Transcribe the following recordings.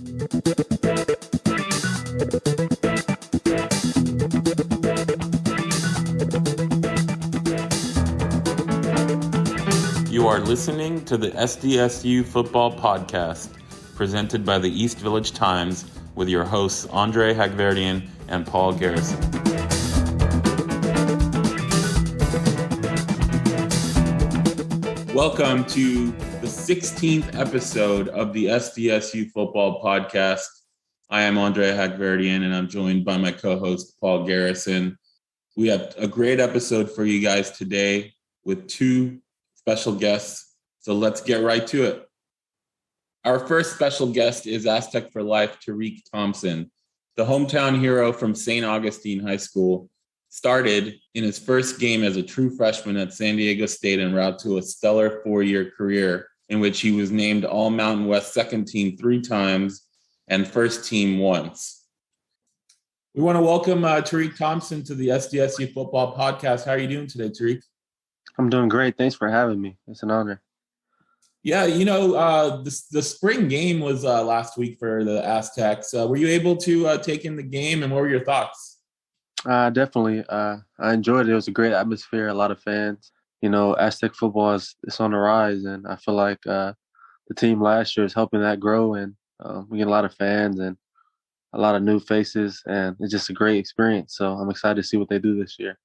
You are listening to the SDSU Football Podcast, presented by the East Village Times, with your hosts Andre Hagverdian and Paul Garrison. Welcome to the 16th episode of the SDSU Football Podcast. I am Andre Hagverdian, and I'm joined by my co-host Paul Garrison. We have a great episode for you guys today with two special guests, so let's get right to it. Our first special guest is Aztec for Life Tariq Thompson. The hometown hero from St. Augustine High School started in his first game as a true freshman at San Diego State en route to a stellar four-year career in which he was named All-Mountain West second team 3 times and first team once. We want to welcome Tariq Thompson to the SDSU Football Podcast. How are you doing today, Tariq? I'm doing great. Thanks for having me. It's an honor. Yeah, the spring game was last week for the Aztecs. Were you able to take in the game, and what were your thoughts? Definitely. I enjoyed it. It was a great atmosphere, a lot of fans. Aztec football is on the rise, and I feel like the team last year is helping that grow, and we get a lot of fans and a lot of new faces, and it's just a great experience. So I'm excited to see what they do this year.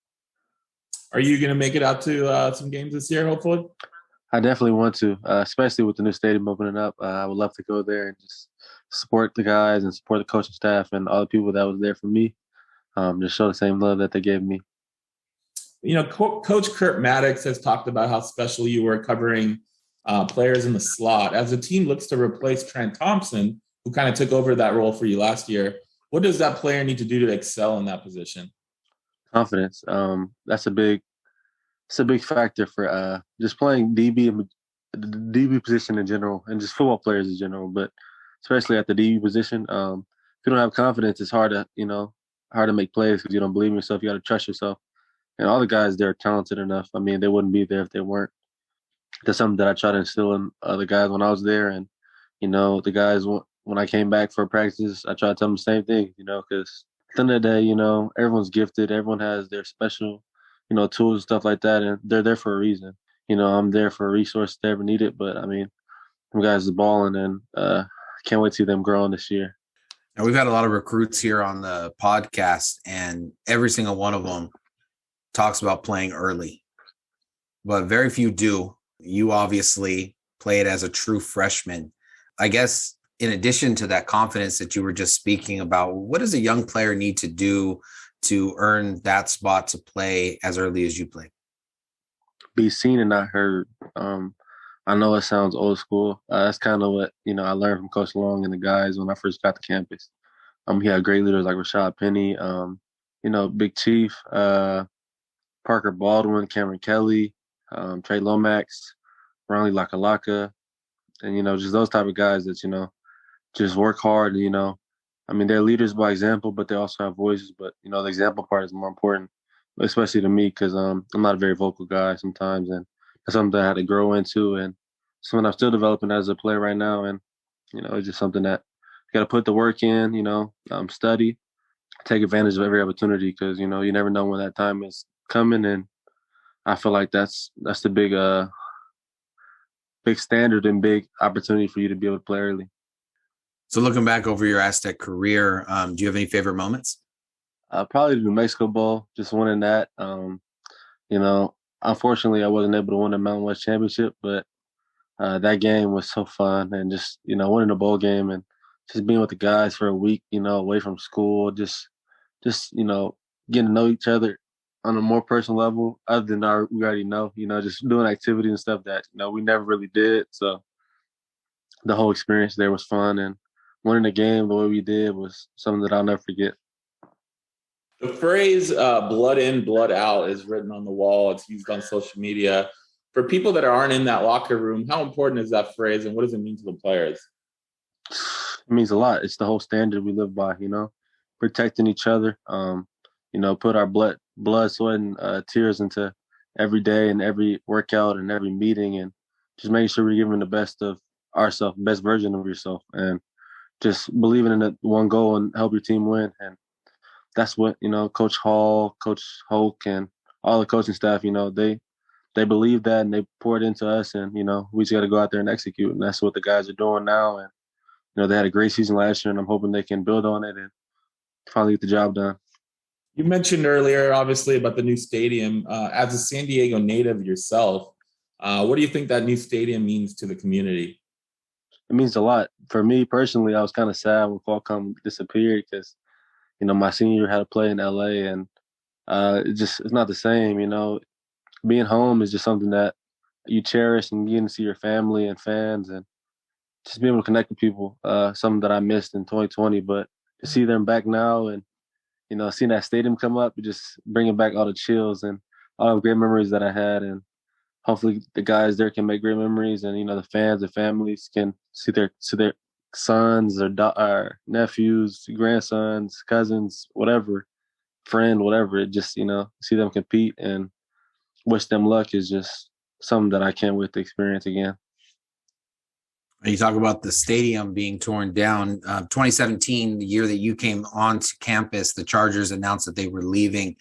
Are you going to make it out to some games this year, hopefully? I definitely want to, especially with the new stadium opening up. I would love to go there and just support the guys and support the coaching staff and all the people that was there for me. Just show the same love that they gave me. Coach Kurt Maddox has talked about how special you were covering players in the slot. As the team looks to replace Trent Thompson, who kind of took over that role for you last year, what does that player need to do to excel in that position? Confidence. That's a big factor for just playing DB position in general, and just football players in general, but especially at the DB position. If you don't have confidence, it's hard to make plays because you don't believe in yourself. You got to trust yourself. And all the guys there are talented enough. I mean, they wouldn't be there if they weren't. That's something that I try to instill in the guys when I was there. And, the guys, when I came back for practice, I try to tell them the same thing, because at the end of the day, everyone's gifted. Everyone has their special, tools and stuff like that. And they're there for a reason. I'm there for a resource if they ever need it. But, I mean, them guys are balling, and can't wait to see them grow on this year. Now, we've had a lot of recruits here on the podcast, and every single one of them talks about playing early, but very few do. You obviously played as a true freshman. I guess in addition to that confidence that you were just speaking about, what does a young player need to do to earn that spot to play as early as you play? Be seen and not heard. I know it sounds old school. That's kind of what, I learned from Coach Long and the guys when I first got to campus. He had great leaders like Rashad Penny, Big Chief, Parker Baldwin, Cameron Kelly, Trey Lomax, Ronnie Lakalaka, and, just those type of guys that, just work hard. They're leaders by example, but they also have voices. But, the example part is more important, especially to me, because I'm not a very vocal guy sometimes. And that's something that I had to grow into, and something I'm still developing as a player right now. And, it's just something that you got to put the work in, study, take advantage of every opportunity, because, you never know when that time is coming. And I feel like that's the big standard and big opportunity for you to be able to play early. So looking back over your Aztec career, do you have any favorite moments? Probably the New Mexico Bowl, just winning that. Unfortunately, I wasn't able to win the Mountain West Championship, but that game was so fun. And just, winning the bowl game and just being with the guys for a week, away from school, just getting to know each other on a more personal level, other than we already know, just doing activities and stuff that, we never really did. So the whole experience there was fun, and winning the game the way we did was something that I'll never forget. The phrase blood in, blood out is written on the wall. It's used on social media. For people that aren't in that locker room, how important is that phrase, and what does it mean to the players? It means a lot. It's the whole standard we live by, protecting each other, put our blood, sweat, and tears into every day and every workout and every meeting, and just making sure we're giving the best of ourselves, best version of yourself. And, just believing in the one goal and help your team win. And that's what, Coach Hall, Coach Hoke, and all the coaching staff, they believe that and they pour it into us. And, we just got to go out there and execute. And that's what the guys are doing now. And, they had a great season last year, and I'm hoping they can build on it and finally get the job done. You mentioned earlier, obviously, about the new stadium. As a San Diego native yourself, what do you think that new stadium means to the community? It means a lot. For me personally, I was kind of sad when Qualcomm disappeared because, my senior year had to play in LA, and it's not the same. Being home is just something that you cherish, and getting to see your family and fans and just being able to connect with people, something that I missed in 2020. But to see them back now and, seeing that stadium come up, just bringing back all the chills and all the great memories that I had. And hopefully the guys there can make great memories, and, the fans, the families can see their sons or nephews, grandsons, cousins, whatever, friend, whatever. It just, see them compete and wish them luck is just something that I can't wait to experience again. You talk about the stadium being torn down. 2017, the year that you came onto campus, the Chargers announced that they were leaving.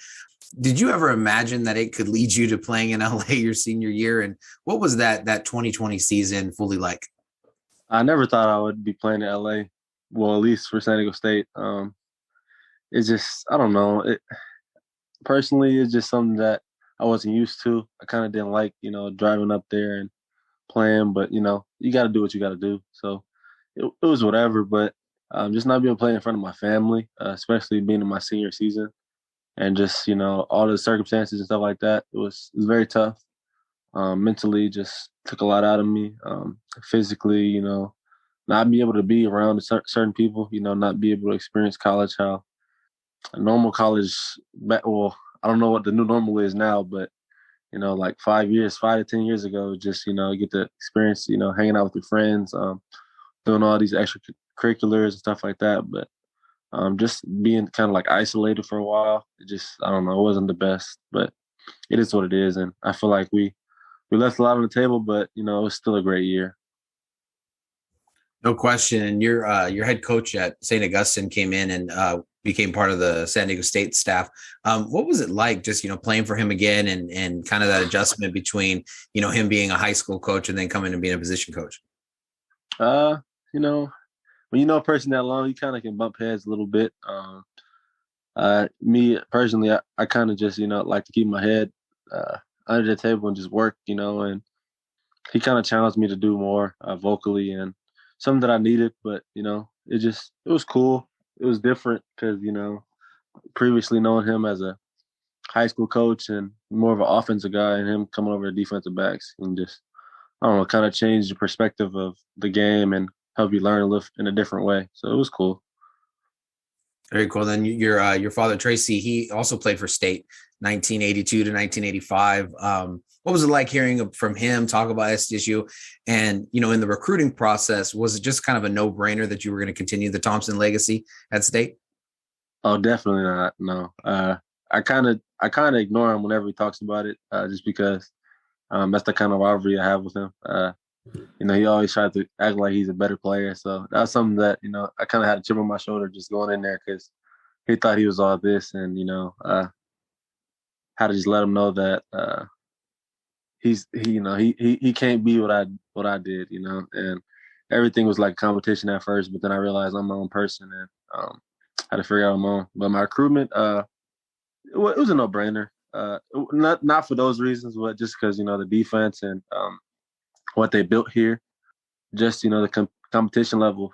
Did you ever imagine that it could lead you to playing in LA your senior year? And what was that 2020 season fully like? I never thought I would be playing in LA. Well, at least for San Diego State. It's just, I don't know. Personally, it's just something that I wasn't used to. I kind of didn't like, driving up there and playing, but you got to do what you got to do. So it was whatever, but just not being able to play in front of my family, especially being in my senior season, and just all the circumstances and stuff like that. It was very tough. Mentally, just took a lot out of me. Physically, not be able to be around certain people, not be able to experience college how a normal college. Well, I don't know what the new normal is now, but like 5 to 10 years ago, just, get to experience, hanging out with your friends, doing all these extracurriculars and stuff like that. But just being kind of like isolated for a while, I don't know, it wasn't the best, but it is what it is. And I feel like we left a lot on the table, but, it was still a great year. No question. And your head coach at St. Augustine came in and became part of the San Diego State staff. What was it like just, playing for him again and kind of that adjustment between, him being a high school coach and then coming and being a position coach? When you know a person that long, you kind of can bump heads a little bit. Me personally, I kind of just, like to keep my head under the table and just work, and he kind of challenged me to do more vocally and something that I needed, but, it was cool. It was different because, previously knowing him as a high school coach and more of an offensive guy and him coming over to defensive backs and just, I don't know, kind of change the perspective of the game and help you learn to live in a different way. So it was cool. Very cool. Then your father, Tracy, he also played for State 1982 to 1985. What was it like hearing from him talk about SDSU? And, in the recruiting process, was it just kind of a no-brainer that you were going to continue the Thompson legacy at State? Oh, definitely not. No. I kind of ignore him whenever he talks about it, just because that's the kind of rivalry I have with him. He always tried to act like he's a better player. So that's something that, I kind of had a chip on my shoulder just going in there because he thought he was all this. And, had to just let him know that he can't be what I did, and everything was like a competition at first, but then I realized I'm my own person and had to figure out my own. But my recruitment, it was a no-brainer. Not for those reasons, but just because, the defense and what they built here, just, the competition level,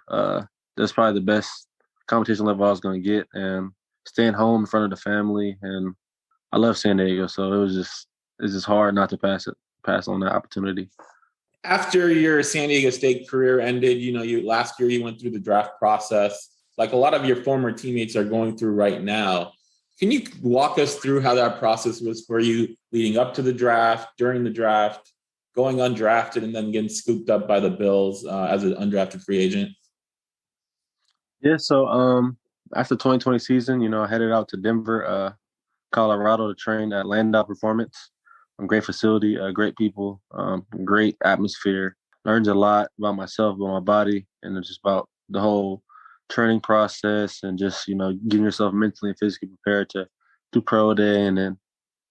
that's probably the best competition level I was going to get, and staying home in front of the family. And I love San Diego, so it's just hard not to pass on that opportunity. After your San Diego State career ended, last year you went through the draft process, like a lot of your former teammates are going through right now. Can you walk us through how that process was for you leading up to the draft, during the draft, going undrafted, and then getting scooped up by the Bills as an undrafted free agent? Yeah, so after 2020 season, I headed out to Denver, Colorado to train at Landau Performance. Great facility, great people, great atmosphere. Learned a lot about myself, about my body, and just about the whole training process and just, getting yourself mentally and physically prepared to do pro day and then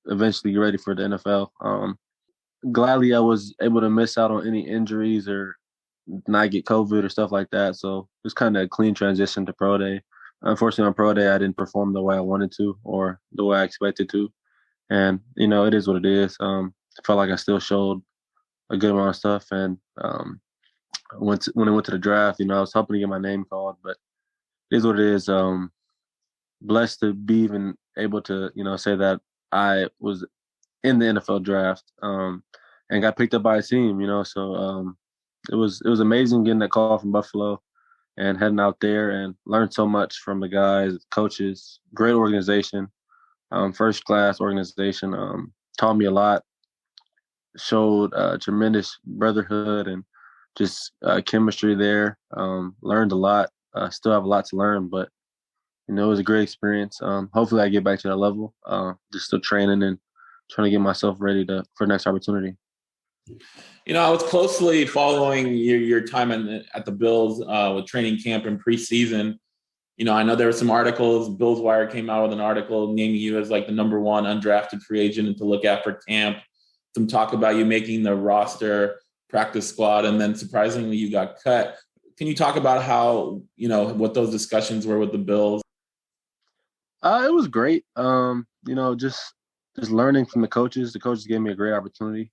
eventually get ready for the NFL. Gladly, I was able to miss out on any injuries or not get COVID or stuff like that. So it was kind of a clean transition to pro day. Unfortunately, on pro day, I didn't perform the way I wanted to or the way I expected to. And, it is what it is. I felt like I still showed a good amount of stuff. And when I went to the draft, I was hoping to get my name called, but it is what it is. Blessed to be even able to, say that I was in the NFL draft and got picked up by a team, So it was amazing getting that call from Buffalo and heading out there and learned so much from the guys, coaches, great organization, first class organization. Taught me a lot, showed tremendous brotherhood and just chemistry there. Learned a lot. Still have a lot to learn, but it was a great experience. Hopefully I get back to that level. Just still training and trying to get myself ready for the next opportunity. I was closely following your time at the Bills with training camp and preseason. I know there were some articles. Bills Wire came out with an article naming you as like the number one undrafted free agent and to look at for camp. Some talk about you making the roster, practice squad, and then surprisingly you got cut. Can you talk about how, what those discussions were with the Bills? It was great. Just learning from the coaches. The coaches gave me a great opportunity.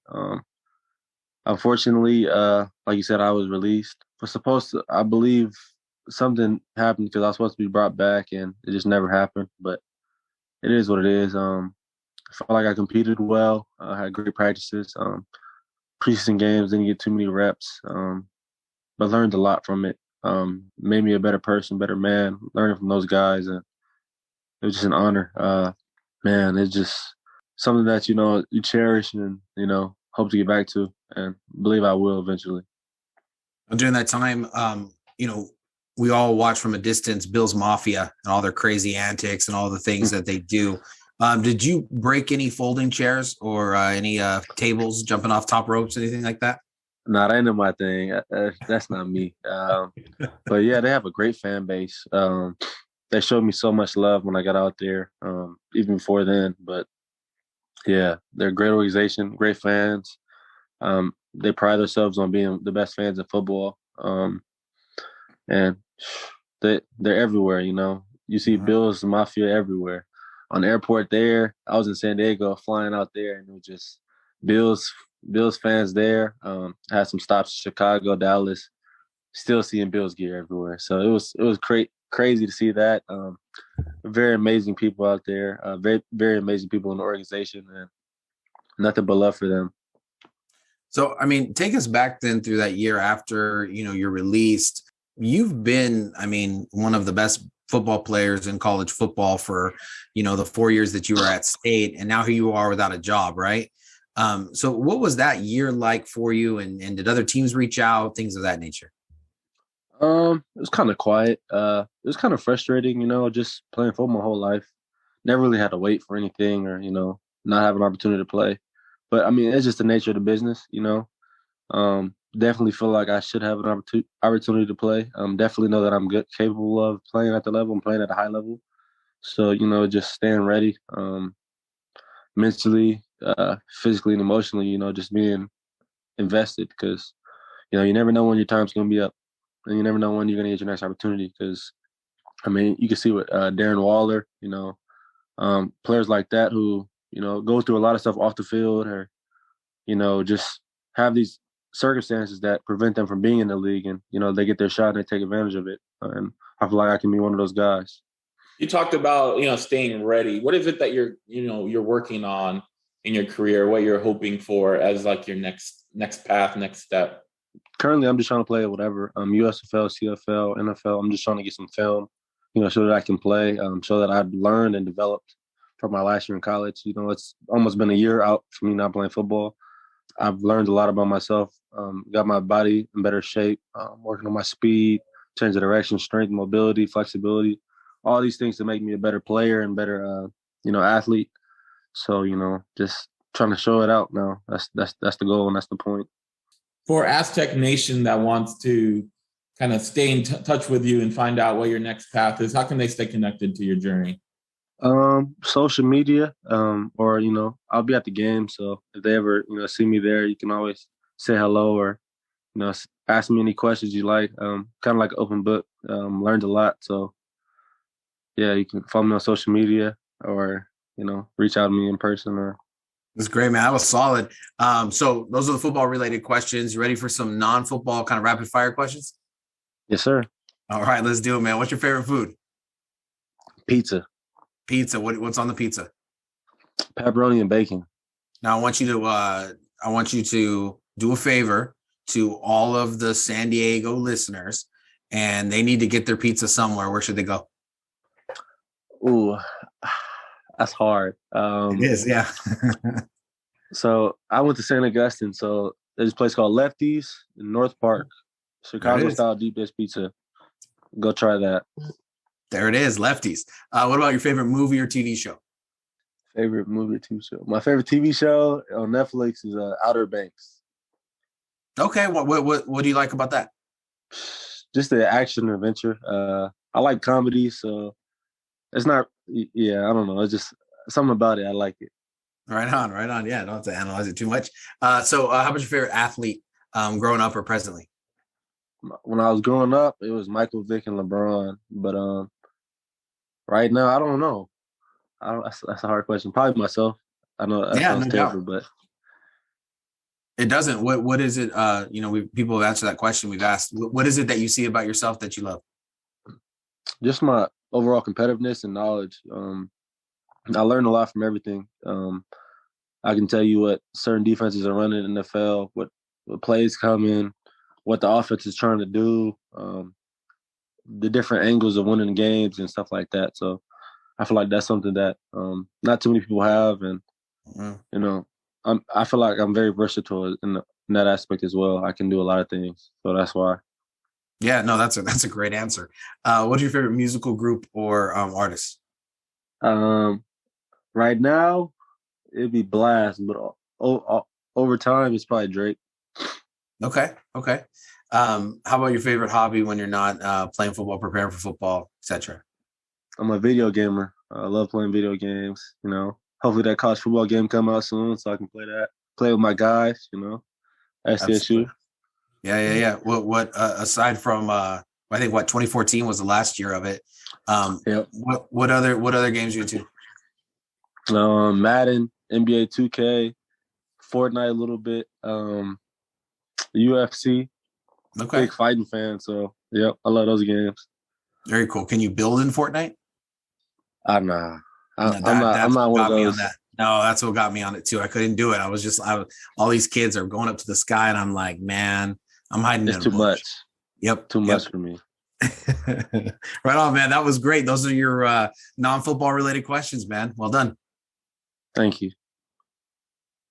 Unfortunately, like you said, I was released. I believe something happened because I was supposed to be brought back and it just never happened. But it is what it is. I felt like I competed well. I had great practices. Preseason games, didn't get too many reps, but learned a lot from it. Made me a better person, better man, learning from those guys. And it was just an honor. Man, it's just something that, you cherish and, hope to get back to and believe I will eventually. During that time, we all watch from a distance Bills Mafia and all their crazy antics and all the things that they do. Did you break any folding chairs or any tables, jumping off top ropes, anything like that? No, that ain't my thing. That's not me. But yeah, they have a great fan base. They showed me so much love when I got out there, even before then. But yeah, they're a great organization, great fans. They pride themselves on being the best fans in football. And they're everywhere, You see Bills Mafia everywhere. On the airport there, I was in San Diego flying out there, and it was just Bills fans there. I had some stops in Chicago, Dallas, still seeing Bills gear everywhere. So it was crazy to see that. Very amazing people out there, very, very amazing people in the organization, and nothing but love for them. So, take us back then through that year after, you're released. You've been, one of the best football players in college football for, the 4 years that you were at State, and now here you are without a job, right? So what was that year like for you? And did other teams reach out, things of that nature? It was kind of quiet. It was kind of frustrating, just playing football my whole life. Never really had to wait for anything or, not have an opportunity to play. But, it's just the nature of the business, Definitely feel like I should have an opportunity to play. Definitely know that I'm capable of playing at the level. I'm playing at a high level. So, just staying ready mentally, physically, and emotionally, just being invested because, you never know when your time's going to be up. And you never know when you're going to get your next opportunity because, you can see what Darren Waller, players like that who, go through a lot of stuff off the field or, just have these circumstances that prevent them from being in the league and, they get their shot and they take advantage of it. And I feel like I can be one of those guys. You talked about, staying ready. What is it that you're working on in your career, what you're hoping for as like your next path, next step? Currently, I'm just trying to play whatever. USFL, CFL, NFL. I'm just trying to get some film, so that I can play, so that I've learned and developed from my last year in college. It's almost been a year out for me not playing football. I've learned a lot about myself, got my body in better shape, working on my speed, change of direction, strength, mobility, flexibility, all these things to make me a better player and better, athlete. So, just trying to show it out now. That's the goal and that's the point. For Aztec Nation that wants to kind of stay in touch with you and find out what your next path is? How can they stay connected to your journey? Social media, or, I'll be at the game. So if they ever, see me there, you can always say hello or, ask me any questions you like. Kind of like an open book. Learned a lot. So yeah, you can follow me on social media or, reach out to me in person or. That's great, man. That was solid. So those are the football related questions. You ready for some non-football kind of rapid fire questions? Yes, sir. All right, let's do it, man. What's your favorite food? Pizza. Pizza. What's on the pizza? Pepperoni and bacon. Now I want you to do a favor to all of the San Diego listeners, and they need to get their pizza somewhere. Where should they go? Ooh, that's hard. It is, yeah. So I went to St. Augustine. So there's a place called Lefty's in North Park, Chicago style deep dish pizza. Go try that. There it is, Lefty's. What about your favorite movie or TV show? Favorite movie or TV show? My favorite TV show on Netflix is Outer Banks. Okay, what do you like about that? Just the action adventure. I like comedy, so it's not. Yeah, I don't know. It's just something about it. I like it. Right on. Yeah, don't have to analyze it too much. So how about your favorite athlete, growing up or presently? When I was growing up, it was Michael Vick and LeBron. But right now, I don't know. That's a hard question. Probably myself. I know that sounds terrible, but it doesn't. What is it? People have answered that question. We've asked, what is it that you see about yourself that you love? Just my overall competitiveness and knowledge. I learned a lot from everything. I can tell you what certain defenses are running in the NFL, what plays come in, what the offense is trying to do, the different angles of winning games and stuff like that. So I feel like that's something that not too many people have, and I feel like I'm very versatile in that aspect as well. I can do a lot of things, so that's why. Yeah, no, that's a great answer. What's your favorite musical group or artist? Right now, it'd be Blast, but over time, it's probably Drake. Okay. How about your favorite hobby when you're not playing football, preparing for football, etc.? I'm a video gamer. I love playing video games. Hopefully that college football game come out soon so I can play with my guys. SDSU. Yeah. What aside from I think 2014 was the last year of it. Yep. What other games are you into? Madden, NBA 2K, Fortnite a little bit, UFC. Okay. Big fighting fan, so yep, I love those games. Very cool. Can you build in Fortnite? I'm not one of those. No, that's what got me on it too. I couldn't do it. All these kids are going up to the sky, and I'm like, man, I'm hiding. It's too much. Yep, too much for me. Right on, man. That was great. Those are your non-football related questions, man. Well done. Thank you.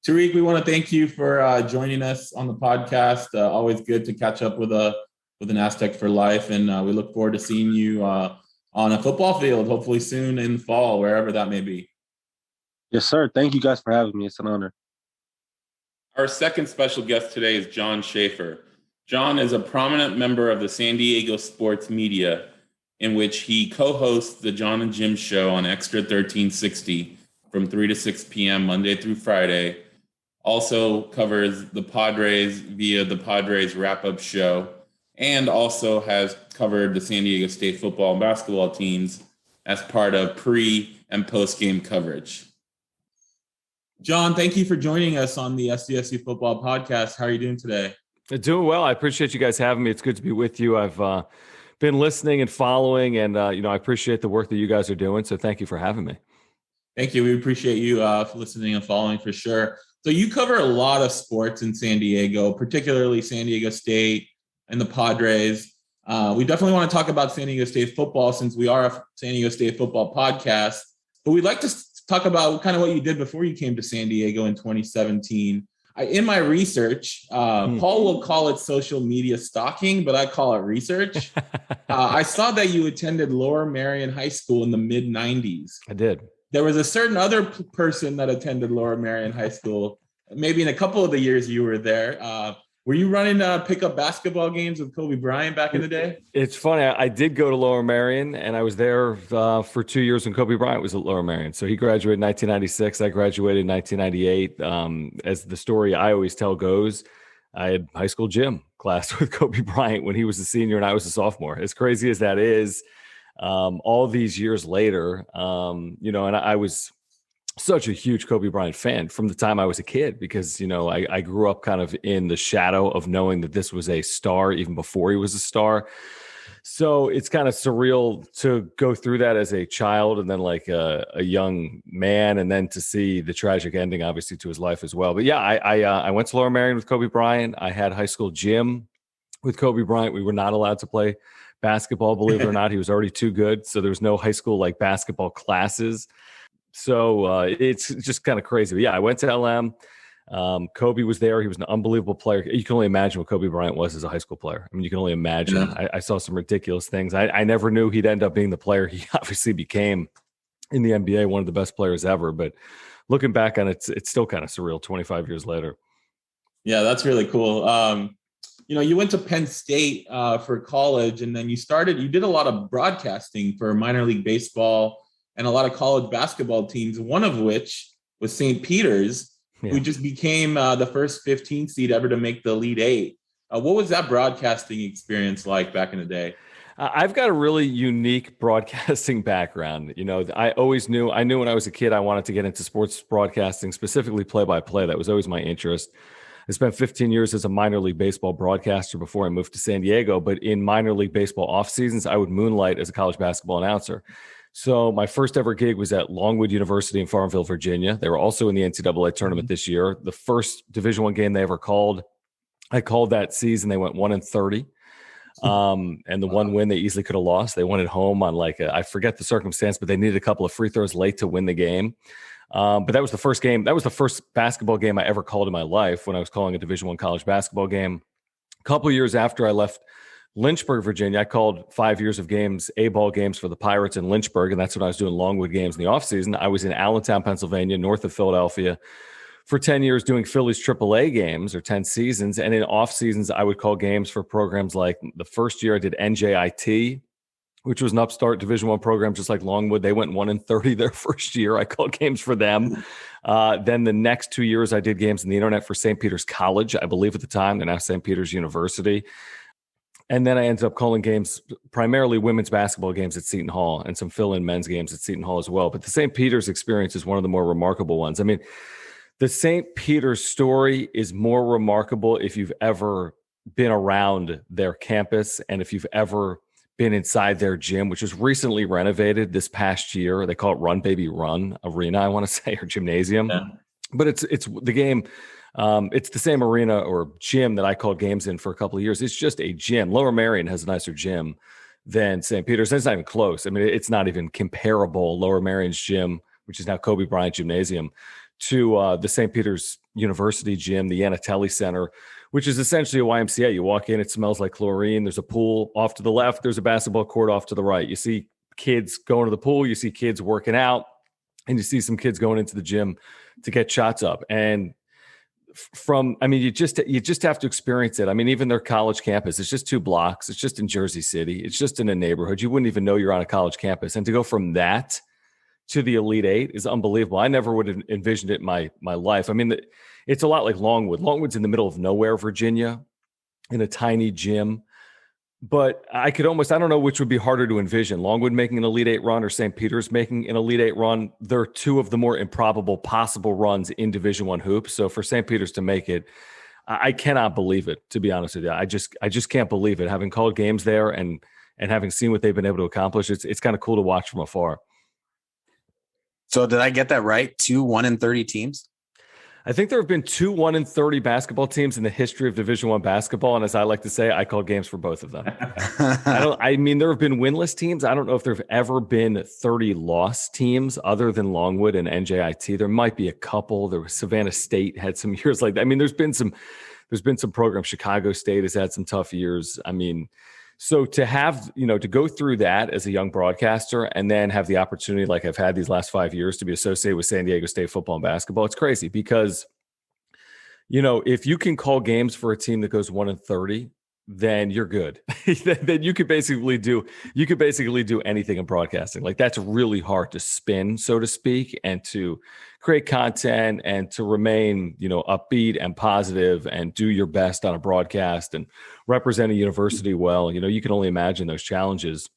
Tariq, we want to thank you for joining us on the podcast. Always good to catch up with an Aztec for life, and we look forward to seeing you on a football field, hopefully soon in fall, wherever that may be. Yes, sir. Thank you guys for having me. It's an honor. Our second special guest today is John Schaefer. John is a prominent member of the San Diego sports media, in which he co-hosts the John and Jim Show on Extra 1360 from 3 to 6 p.m. Monday through Friday. Also covers the Padres via the Padres wrap-up show, and also has covered the San Diego State football and basketball teams as part of pre- and post-game coverage. John, thank you for joining us on the SDSU Football Podcast. How are you doing today? Doing well. I appreciate you guys having me. It's good to be with you. I've been listening and following, and I appreciate the work that you guys are doing. So thank you for having me. Thank you. We appreciate you for listening and following for sure. So you cover a lot of sports in San Diego, particularly San Diego State and the Padres. We definitely want to talk about San Diego State football since we are a San Diego State football podcast. But we'd like to talk about kind of what you did before you came to San Diego in 2017. In my research, Paul will call it social media stalking, but I call it research. I saw that you attended Lower Merion High School in the mid-'90s. I did. There was a certain other person that attended Lower Merion High School, maybe in a couple of the years you were there. Were you running pickup basketball games with Kobe Bryant back in the day? It's funny. I did go to Lower Merion, and I was there for 2 years when Kobe Bryant was at Lower Merion. So he graduated in 1996. I graduated in 1998. As the story I always tell goes, I had high school gym class with Kobe Bryant when he was a senior and I was a sophomore. As crazy as that is, all these years later, and I was such a huge Kobe Bryant fan from the time I was a kid because, I grew up kind of in the shadow of knowing that this was a star even before he was a star. So it's kind of surreal to go through that as a child and then like a young man and then to see the tragic ending, obviously, to his life as well. But yeah, I went to Lower Merion with Kobe Bryant. I had high school gym with Kobe Bryant. We were not allowed to play basketball, believe it or not. He was already too good. So there was no high school like basketball classes. So it's just kind of crazy. But yeah, I went to LM. Kobe was there. He was an unbelievable player. You can only imagine what Kobe Bryant was as a high school player. I mean, you can only imagine. Yeah. I saw some ridiculous things. I never knew he'd end up being the player he obviously became in the NBA, one of the best players ever. But looking back on it, it's still kind of surreal 25 years later. Yeah, that's really cool. You went to Penn State for college, and then you did a lot of broadcasting for minor league baseball and a lot of college basketball teams, one of which was St. Peter's, who just became the first 15 seed ever to make the Elite Eight. What was that broadcasting experience like back in the day? I've got a really unique broadcasting background. I knew when I was a kid, I wanted to get into sports broadcasting, specifically play-by-play. That was always my interest. I spent 15 years as a minor league baseball broadcaster before I moved to San Diego. But in minor league baseball off seasons, I would moonlight as a college basketball announcer. So my first ever gig was at Longwood University in Farmville, Virginia. They were also in the NCAA tournament this year. The first Division I game they ever called, I called that season. They went 1-30. And the one win they easily could have lost. They won at home on I forget the circumstance, but they needed a couple of free throws late to win the game. But that was the first game. That was the first basketball game I ever called in my life when I was calling a Division I college basketball game. A couple of years after I left Lynchburg, Virginia, I called 5 years of games, A-ball games for the Pirates in Lynchburg, and that's when I was doing Longwood games in the offseason. I was in Allentown, Pennsylvania, north of Philadelphia, for 10 years doing Phillies AAA games, or 10 seasons, and in off seasons, I would call games for programs like the first year I did NJIT, which was an upstart Division I program, just like Longwood. They went 1-30 their first year. I called games for them. Then the next 2 years, I did games in the internet for St. Peter's College, I believe at the time. They're now St. Peter's University. And then I ended up calling games, primarily women's basketball games at Seton Hall and some fill-in men's games at Seton Hall as well. But the St. Peter's experience is one of the more remarkable ones. I mean, the St. Peter's story is more remarkable if you've ever been around their campus and if you've ever been inside their gym, which was recently renovated this past year. They call it Run Baby Run Arena, I want to say, or gymnasium. Yeah. But it's the game. It's the same arena or gym that I called games in for a couple of years. It's just a gym. Lower Merion has a nicer gym than St. Peter's. It's not even close. I mean, it's not even comparable. Lower Merion's gym, which is now Kobe Bryant Gymnasium, to the St. Peter's University gym, the Yanatelli Center, which is essentially a YMCA. You walk in, it smells like chlorine. There's a pool off to the left. There's a basketball court off to the right. You see kids going to the pool. You see kids working out. And you see some kids going into the gym to get shots up. And you just have to experience it. I mean, even their college campus, it's just 2 blocks. It's just in Jersey City. It's just in a neighborhood. You wouldn't even know you're on a college campus. And to go from that to the Elite Eight is unbelievable. I never would have envisioned it in my life. I mean, it's a lot like Longwood. Longwood's in the middle of nowhere, Virginia, in a tiny gym. But I don't know which would be harder to envision, Longwood making an Elite Eight run or St. Peter's making an Elite Eight run. They're 2 of the more improbable possible runs in Division I hoops. So for St. Peter's to make it, I cannot believe it, to be honest with you. I just can't believe it. Having called games there and having seen what they've been able to accomplish, it's kind of cool to watch from afar. So did I get that right? 2 1-30 teams? I think there have been 2 1-30 basketball teams in the history of Division I basketball. And as I like to say, I call games for both of them. There have been winless teams. I don't know if there have ever been 30 loss teams other than Longwood and NJIT. There might be a couple. There was Savannah State had some years like that. I mean, there's been some programs. Chicago State has had some tough years. I mean, so to have, to go through that as a young broadcaster and then have the opportunity, like I've had these last 5 years, to be associated with San Diego State football and basketball, it's crazy because, if you can call games for a team that goes 1-30, then you're good. Then you could basically do anything in broadcasting. Like, that's really hard to spin, so to speak, and to create content and to remain, upbeat and positive and do your best on a broadcast and represent a university well. You can only imagine those challenges.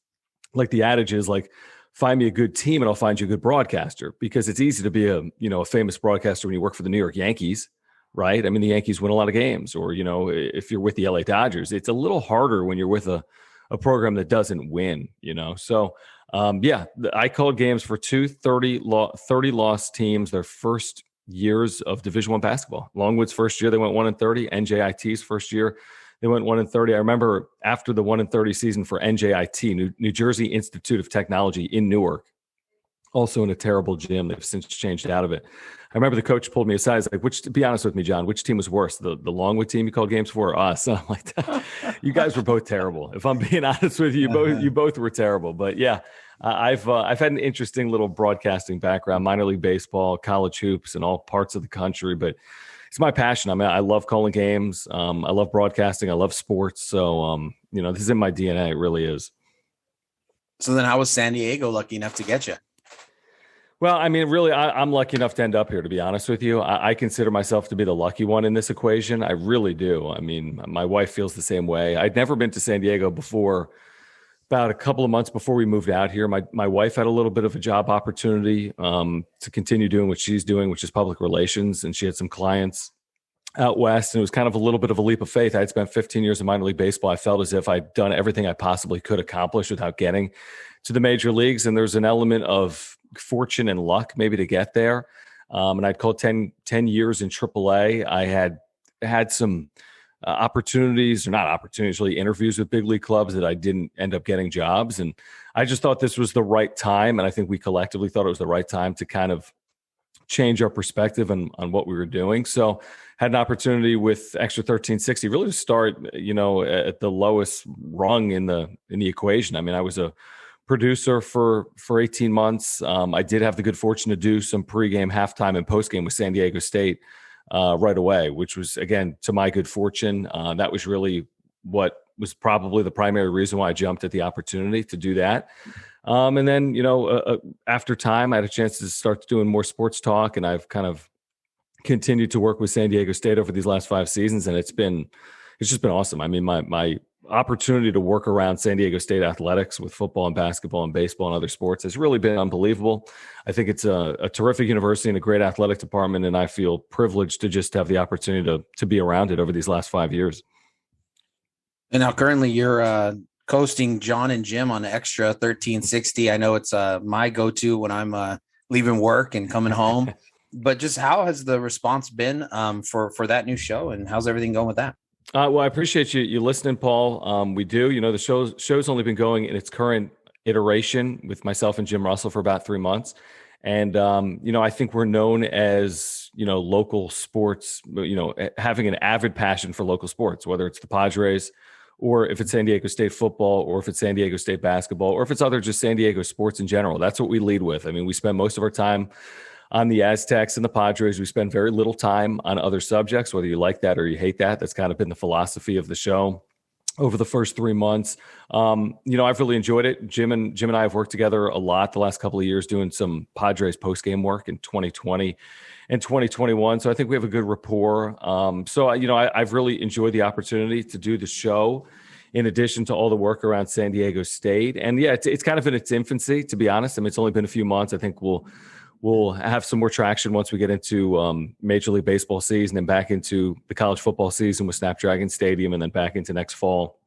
Like, the adage is, like, find me a good team and I'll find you a good broadcaster, because it's easy to be a famous broadcaster when you work for the New York Yankees. Right. I mean, the Yankees win a lot of games, or, if you're with the LA Dodgers, it's a little harder when you're with a program that doesn't win, So, I called games for 30 loss teams, their first years of Division I basketball. Longwood's first year, they went 1-30. NJIT's first year, they went 1-30. I remember after the 1-30 season for NJIT, New Jersey Institute of Technology in Newark, also in a terrible gym. They've since changed out of it. I remember the coach pulled me aside. He's like, be honest with me, John, which team was worse? The Longwood team you called games for, or us? And I'm like, you guys were both terrible. If I'm being honest with you, you both were terrible. But yeah, I've had an interesting little broadcasting background, minor league baseball, college hoops, and all parts of the country. But it's my passion. I mean, I love calling games. I love broadcasting. I love sports. So, this is in my DNA. It really is. So then how was San Diego lucky enough to get you? Well, I mean, really, I'm lucky enough to end up here, to be honest with you. I consider myself to be the lucky one in this equation. I really do. I mean, my wife feels the same way. I'd never been to San Diego before. About a couple of months before we moved out here, my wife had a little bit of a job opportunity to continue doing what she's doing, which is public relations. And she had some clients out west, and it was kind of a little bit of a leap of faith. I had spent 15 years in minor league baseball. I felt as if I'd done everything I possibly could accomplish without getting to the major leagues. And there's an element of fortune and luck maybe to get there. And I'd called 10 years in AAA. I had some opportunities, or not opportunities, really interviews with big league clubs that I didn't end up getting jobs. And I just thought this was the right time. And I think we collectively thought it was the right time to kind of change our perspective on what we were doing. So had an opportunity with Extra 1360 really to start, at the lowest rung in the equation. I mean, I was a producer for 18 months. I did have the good fortune to do some pregame, halftime, and postgame with San Diego State right away, which was, again, to my good fortune. That was really what was probably the primary reason why I jumped at the opportunity to do that. And then, after time, I had a chance to start doing more sports talk, and I've kind of continued to work with San Diego State over these last 5 seasons, and it's just been awesome. I mean, my opportunity to work around San Diego State athletics with football and basketball and baseball and other sports has really been unbelievable. I think it's a terrific university and a great athletic department, and I feel privileged to just have the opportunity to be around it over these last 5 years. And now currently you're coasting John and Jim on Extra 1360. I know it's my go-to when I'm leaving work and coming home. But just how has the response been for that new show, and how's everything going with that? Well, I appreciate you listening, Paul. We do. The show's only been going in its current iteration with myself and Jim Russell for about 3 months. And, I think we're known as, local sports, having an avid passion for local sports, whether it's the Padres or if it's San Diego State football, or if it's San Diego State basketball, or if it's other just San Diego sports in general. That's what we lead with. I mean, we spend most of our time on the Aztecs and the Padres. We spend very little time on other subjects, whether you like that or you hate that. That's kind of been the philosophy of the show over the first 3 months. I've really enjoyed it. Jim and I have worked together a lot the last couple of years doing some Padres postgame work in 2020 and 2021. So I think we have a good rapport. I've really enjoyed the opportunity to do the show in addition to all the work around San Diego State. And yeah, it's kind of in its infancy, to be honest. I mean, it's only been a few months. I think we'll have some more traction once we get into Major League Baseball season and back into the college football season with Snapdragon Stadium, and then back into next fall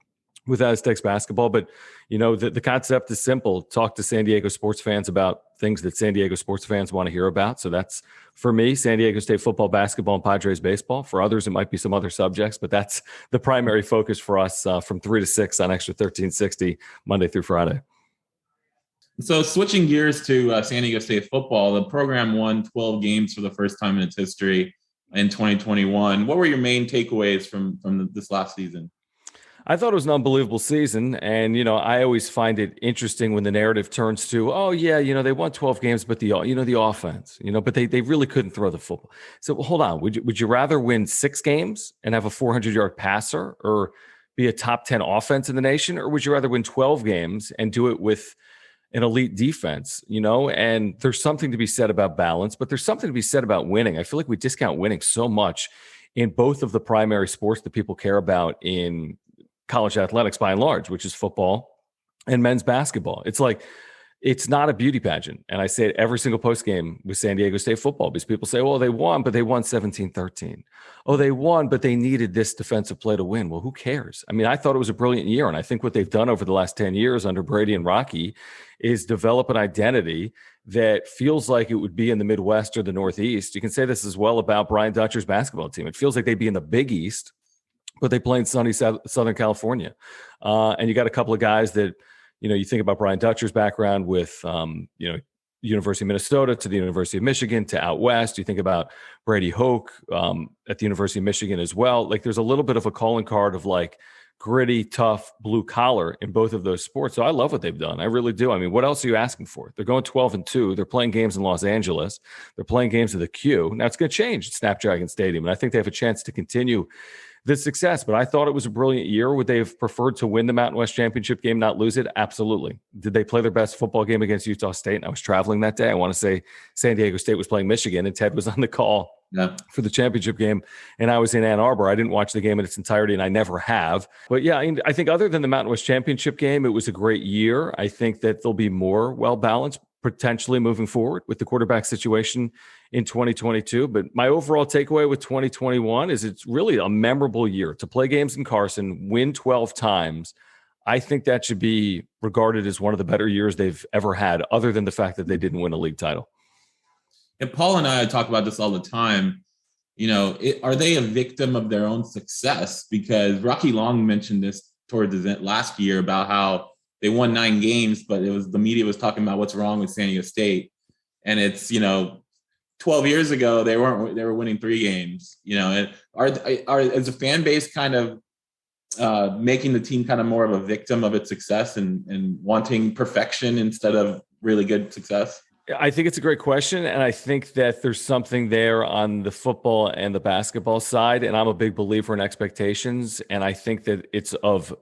with Aztecs basketball. But, the concept is simple. Talk to San Diego sports fans about things that San Diego sports fans want to hear about. So that's, for me, San Diego State football, basketball, and Padres baseball. For others, it might be some other subjects, but that's the primary focus for us from 3 to 6 on Extra 1360, Monday through Friday. So switching gears to San Diego State football, the program won 12 games for the first time in its history in 2021. What were your main takeaways from this last season? I thought it was an unbelievable season. And, I always find it interesting when the narrative turns to, oh, yeah, they won 12 games, but the offense, but they really couldn't throw the football. So hold on. Would you rather win 6 games and have a 400-yard passer or be a top 10 offense in the nation? Or would you rather win 12 games and do it with an elite defense, and there's something to be said about balance, but there's something to be said about winning. I feel like we discount winning so much in both of the primary sports that people care about in college athletics by and large, which is football and men's basketball. It's like, it's not a beauty pageant. And I say it every single post game with San Diego State football, because people say, well, they won, but they won 17-13. Oh, they won, but they needed this defensive play to win. Well, who cares? I mean, I thought it was a brilliant year. And I think what they've done over the last 10 years under Brady and Rocky is develop an identity that feels like it would be in the Midwest or the Northeast. You can say this as well about Brian Dutcher's basketball team. It feels like they'd be in the Big East, but they play in sunny Southern California. And you got a couple of guys that, you think about Brian Dutcher's background with, University of Minnesota to the University of Michigan to out west. You think about Brady Hoke at the University of Michigan as well. Like there's a little bit of a calling card of like gritty, tough, blue collar in both of those sports. So I love what they've done. I really do. I mean, what else are you asking for? They're going 12-2. They're playing games in Los Angeles. They're playing games at the Q. Now it's going to change at Snapdragon Stadium. And I think they have a chance to continue this success, but I thought it was a brilliant year. Would they have preferred to win the Mountain West Championship game, not lose it? Absolutely. Did they play their best football game against Utah State? And I was traveling that day. I want to say San Diego State was playing Michigan, and Ted was on the call for the championship game, and I was in Ann Arbor. I didn't watch the game in its entirety, and I never have. But yeah, I think other than the Mountain West Championship game, it was a great year. I think that they'll be more well-balanced potentially moving forward with the quarterback situation in 2022. But my overall takeaway with 2021 is it's really a memorable year to play games in Carson, win 12 times. I think that should be regarded as one of the better years they've ever had, other than the fact that they didn't win a league title. And Paul and I talk about this all the time. Are they a victim of their own success? Because Rocky Long mentioned this towards the last year about how they won 9 games, but the media was talking about what's wrong with San Diego State. And it's, 12 years ago, they were winning 3 games, and is the fan base kind of making the team kind of more of a victim of its success and wanting perfection instead of really good success? I think it's a great question. And I think that there's something there on the football and the basketball side. And I'm a big believer in expectations. And I think that it's of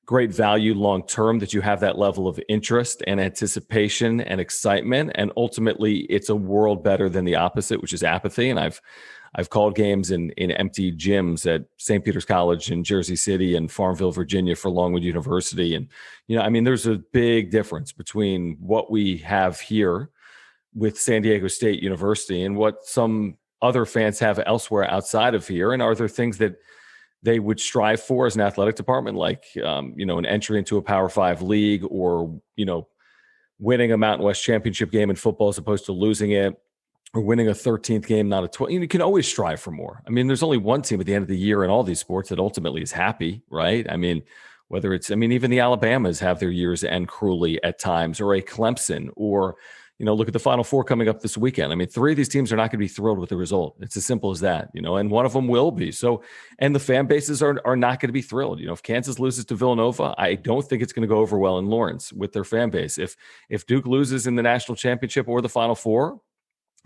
great value long-term that you have that level of interest and anticipation and excitement. And ultimately it's a world better than the opposite, which is apathy. And I've called games in empty gyms at St. Peter's College in Jersey City and Farmville, Virginia for Longwood University. And, there's a big difference between what we have here with San Diego State University and what some other fans have elsewhere outside of here. And are there things that they would strive for as an athletic department, like, an entry into a Power 5 league or, winning a Mountain West Championship game in football as opposed to losing it, or winning a 13th game, not a 12th. You can always strive for more. There's only one team at the end of the year in all these sports that ultimately is happy, right? Whether it's, even the Alabamas have their years end cruelly at times, or a Clemson, or, look at the Final Four coming up this weekend. 3 of these teams are not going to be thrilled with the result. It's as simple as that, and one of them will be. So, and the fan bases are not going to be thrilled. If Kansas loses to Villanova, I don't think it's going to go over well in Lawrence with their fan base. If Duke loses in the national championship or the Final Four,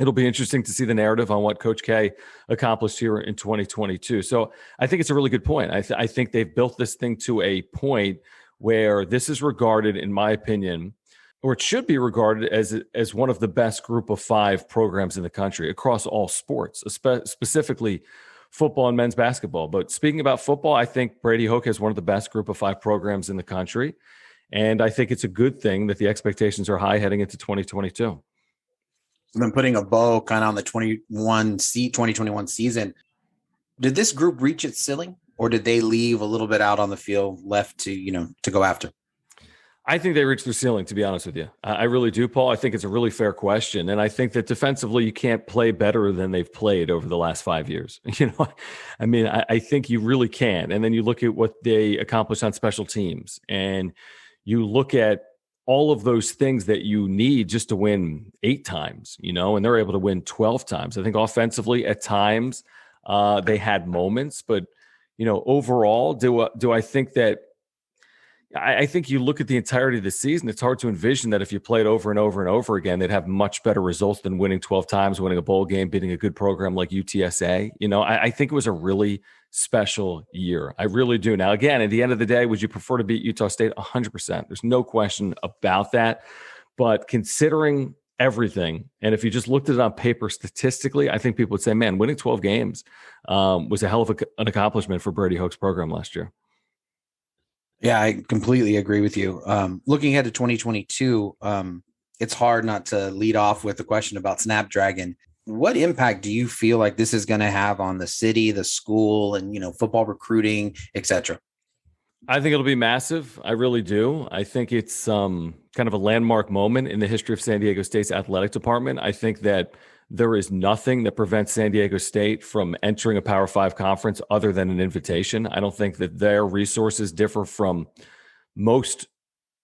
it'll be interesting to see the narrative on what Coach K accomplished here in 2022. So I think it's a really good point. I think they've built this thing to a point where this is regarded, in my opinion, or it should be regarded as one of the best group of 5 programs in the country across all sports, specifically football and men's basketball. But speaking about football, I think Brady Hoke has one of the best group of 5 programs in the country. And I think it's a good thing that the expectations are high heading into 2022. And then putting a bow kind of on the 2021 season, did this group reach its ceiling, or did they leave a little bit out on the field left to go after? I think they reached their ceiling, to be honest with you. I really do, Paul. I think it's a really fair question. And I think that defensively, you can't play better than they've played over the last 5 years. I think you really can. And then you look at what they accomplished on special teams, and you look at all of those things that you need just to win 8 times, and they're able to win 12 times. I think offensively at times they had moments, but overall, do I think that? I think you look at the entirety of the season, it's hard to envision that if you played over and over and over again, they'd have much better results than winning 12 times, winning a bowl game, beating a good program like UTSA. I think it was a really special year. I really do. Now, again, at the end of the day, would you prefer to beat Utah State? 100%. There's no question about that. But considering everything, and if you just looked at it on paper statistically, I think people would say, man, winning 12 games was a hell of an accomplishment for Brady Hoke's program last year. Yeah, I completely agree with you. Looking ahead to 2022, it's hard not to lead off with a question about Snapdragon. What impact do you feel like this is going to have on the city, the school, and, football recruiting, et cetera? I think it'll be massive. I really do. I think it's kind of a landmark moment in the history of San Diego State's athletic department. I think that there is nothing that prevents San Diego State from entering a Power 5 conference other than an invitation. I don't think that their resources differ from most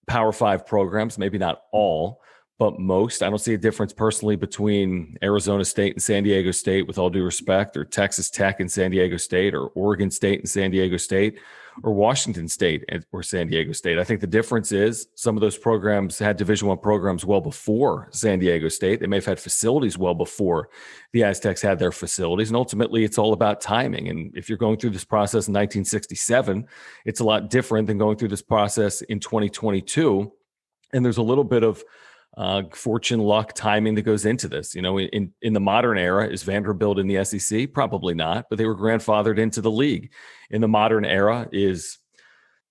Power 5 programs, maybe not all, but most. I don't see a difference personally between Arizona State and San Diego State, with all due respect, or Texas Tech and San Diego State, or Oregon State and San Diego State, or Washington State or San Diego State. I think the difference is some of those programs had Division I programs well before San Diego State. They may have had facilities well before the Aztecs had their facilities. And ultimately, it's all about timing. And if you're going through this process in 1967, it's a lot different than going through this process in 2022. And there's a little bit of fortune, luck, timing that goes into this. In the modern era, is Vanderbilt in the SEC? Probably not, but they were grandfathered into the league. In the modern era, is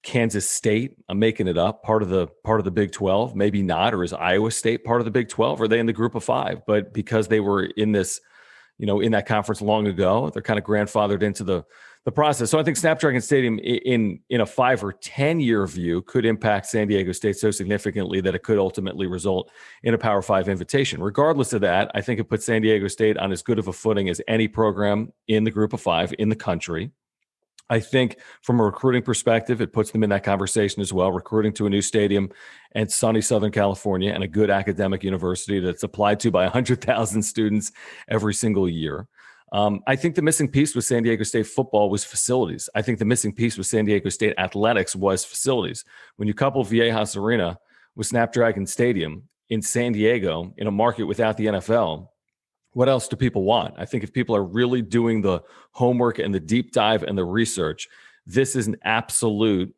Kansas State, I'm making it up, part of the Big 12? Maybe not. Or is Iowa State part of the Big 12? Are they in the group of 5? But because they were in this, in that conference long ago, they're kind of grandfathered into the process. So I think Snapdragon Stadium in a 5 or 10 year view could impact San Diego State so significantly that it could ultimately result in a Power 5 invitation. Regardless of that, I think it puts San Diego State on as good of a footing as any program in the group of 5 in the country. I think from a recruiting perspective, it puts them in that conversation as well, recruiting to a new stadium and sunny Southern California and a good academic university that's applied to by 100,000 students every single year. I think the missing piece with San Diego State football was facilities. I think the missing piece with San Diego State athletics was facilities. When you couple Viejas Arena with Snapdragon Stadium in San Diego, in a market without the NFL, what else do people want? I think if people are really doing the homework and the deep dive and the research, this is an absolute,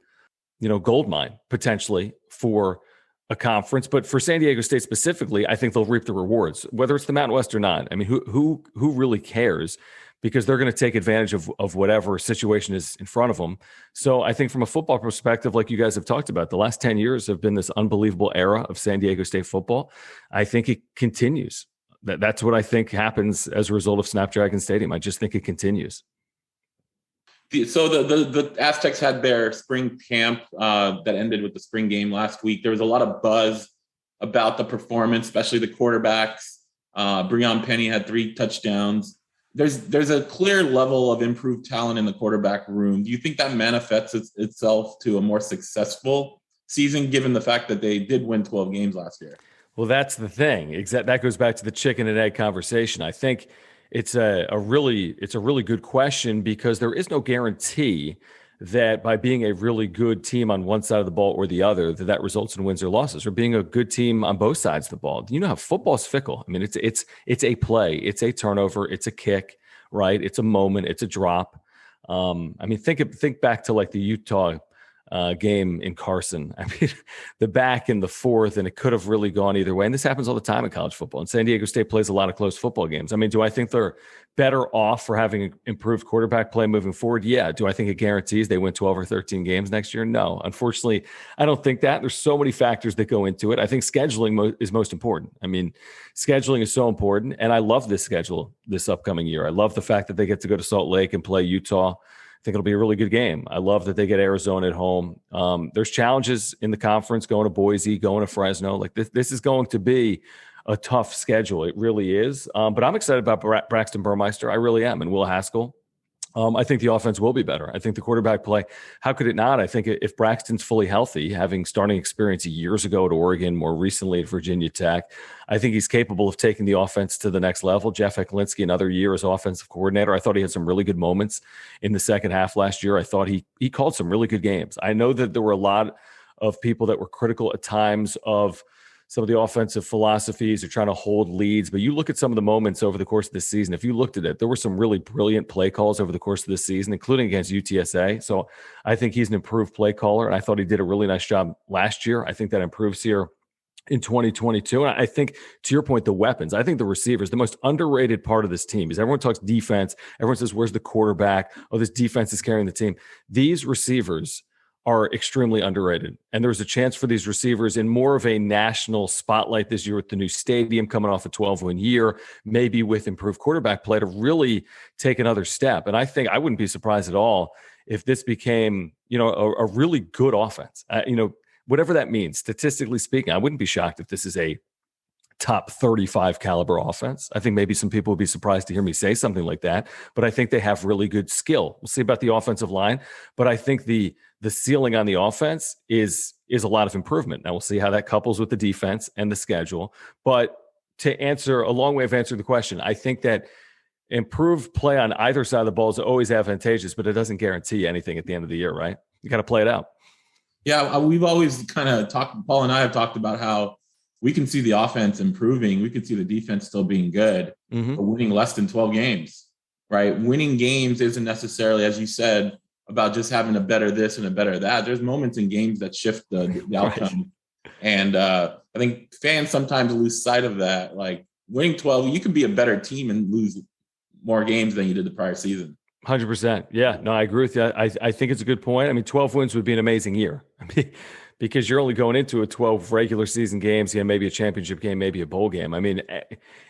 gold mine potentially for a conference. But for San Diego State specifically, I think they'll reap the rewards, whether it's the Mountain West or not. I mean, who really cares? Because they're going to take advantage of whatever situation is in front of them. So I think from a football perspective, like you guys have talked about, the last 10 years have been this unbelievable era of San Diego State football. I think it continues. That's what I think happens as a result of Snapdragon Stadium. I just think it continues. So the Aztecs had their spring camp that ended with the spring game last week. There was a lot of buzz about the performance, especially the quarterbacks. Breon Penny had 3 touchdowns. There's a clear level of improved talent in the quarterback room. Do you think that manifests itself to a more successful season, given the fact that they did win 12 games last year? Well, that's the thing. That goes back to the chicken and egg conversation. I think it's a really good question, because there is no guarantee that by being a really good team on one side of the ball or the other, that results in wins or losses, or being a good team on both sides of the ball. You know how football's fickle. I mean, it's a play, it's a turnover, it's a kick, right? It's a moment, it's a drop. I mean, think back to like the Utah game in Carson. I mean, the back in the 4th, and it could have really gone either way. And this happens all the time in college football. And San Diego State plays a lot of close football games. I mean, do I think they're better off for having improved quarterback play moving forward? Yeah. Do I think it guarantees they win 12 or 13 games next year? No. Unfortunately, I don't think that. There's so many factors that go into it. I think scheduling is most important. I mean, scheduling is so important. And I love this schedule this upcoming year. I love the fact that they get to go to Salt Lake and play Utah. I think it'll be a really good game. I love that they get Arizona at home. There's challenges in the conference, going to Boise, going to Fresno. Like this is going to be a tough schedule. It really is. But I'm excited about Braxton Burmeister. I really am. And Will Haskell. I think the offense will be better. I think the quarterback play, how could it not? I think if Braxton's fully healthy, having starting experience years ago at Oregon, more recently at Virginia Tech, I think he's capable of taking the offense to the next level. Jeff Eklinski, another year as offensive coordinator. I thought he had some really good moments in the second half last year. I thought he called some really good games. I know that there were a lot of people that were critical at times of some of the offensive philosophies are trying to hold leads. But you look at some of the moments over the course of this season, if you looked at it, there were some really brilliant play calls over the course of this season, including against UTSA. So I think he's an improved play caller, and I thought he did a really nice job last year. I think that improves here in 2022. And I think, to your point, the weapons, I think the receivers, the most underrated part of this team is everyone talks defense. Everyone says, where's the quarterback? Oh, this defense is carrying the team. These receivers are extremely underrated. And there's a chance for these receivers in more of a national spotlight this year with the new stadium coming off a 12-win year, maybe with improved quarterback play to really take another step. And I think I wouldn't be surprised at all if this became, a really good offense. Whatever that means, statistically speaking, I wouldn't be shocked if this is a top 35 caliber offense. I think maybe some people would be surprised to hear me say something like that, but I think they have really good skill. We'll see about the offensive line, but I think the ceiling on the offense is a lot of improvement. Now we'll see how that couples with the defense and the schedule. But to answer a long way of answering the question, I think that improved play on either side of the ball is always advantageous, but it doesn't guarantee anything at the end of the year, right? You got to play it out. Yeah, we've always kind of talked, Paul and I have talked about how we can see the offense improving. We can see the defense still being good, but winning less than 12 games, right? Winning games isn't necessarily, as you said, about just having a better this and a better that. There's moments in games that shift the outcome. Right. And I think fans sometimes lose sight of that. Like winning 12, you can be a better team and lose more games than you did the prior season. 100%. Yeah, no, I agree with you. I think it's a good point. I mean, 12 wins would be an amazing year. Because you're only going into a 12 regular season games, maybe a championship game, maybe a bowl game. I mean,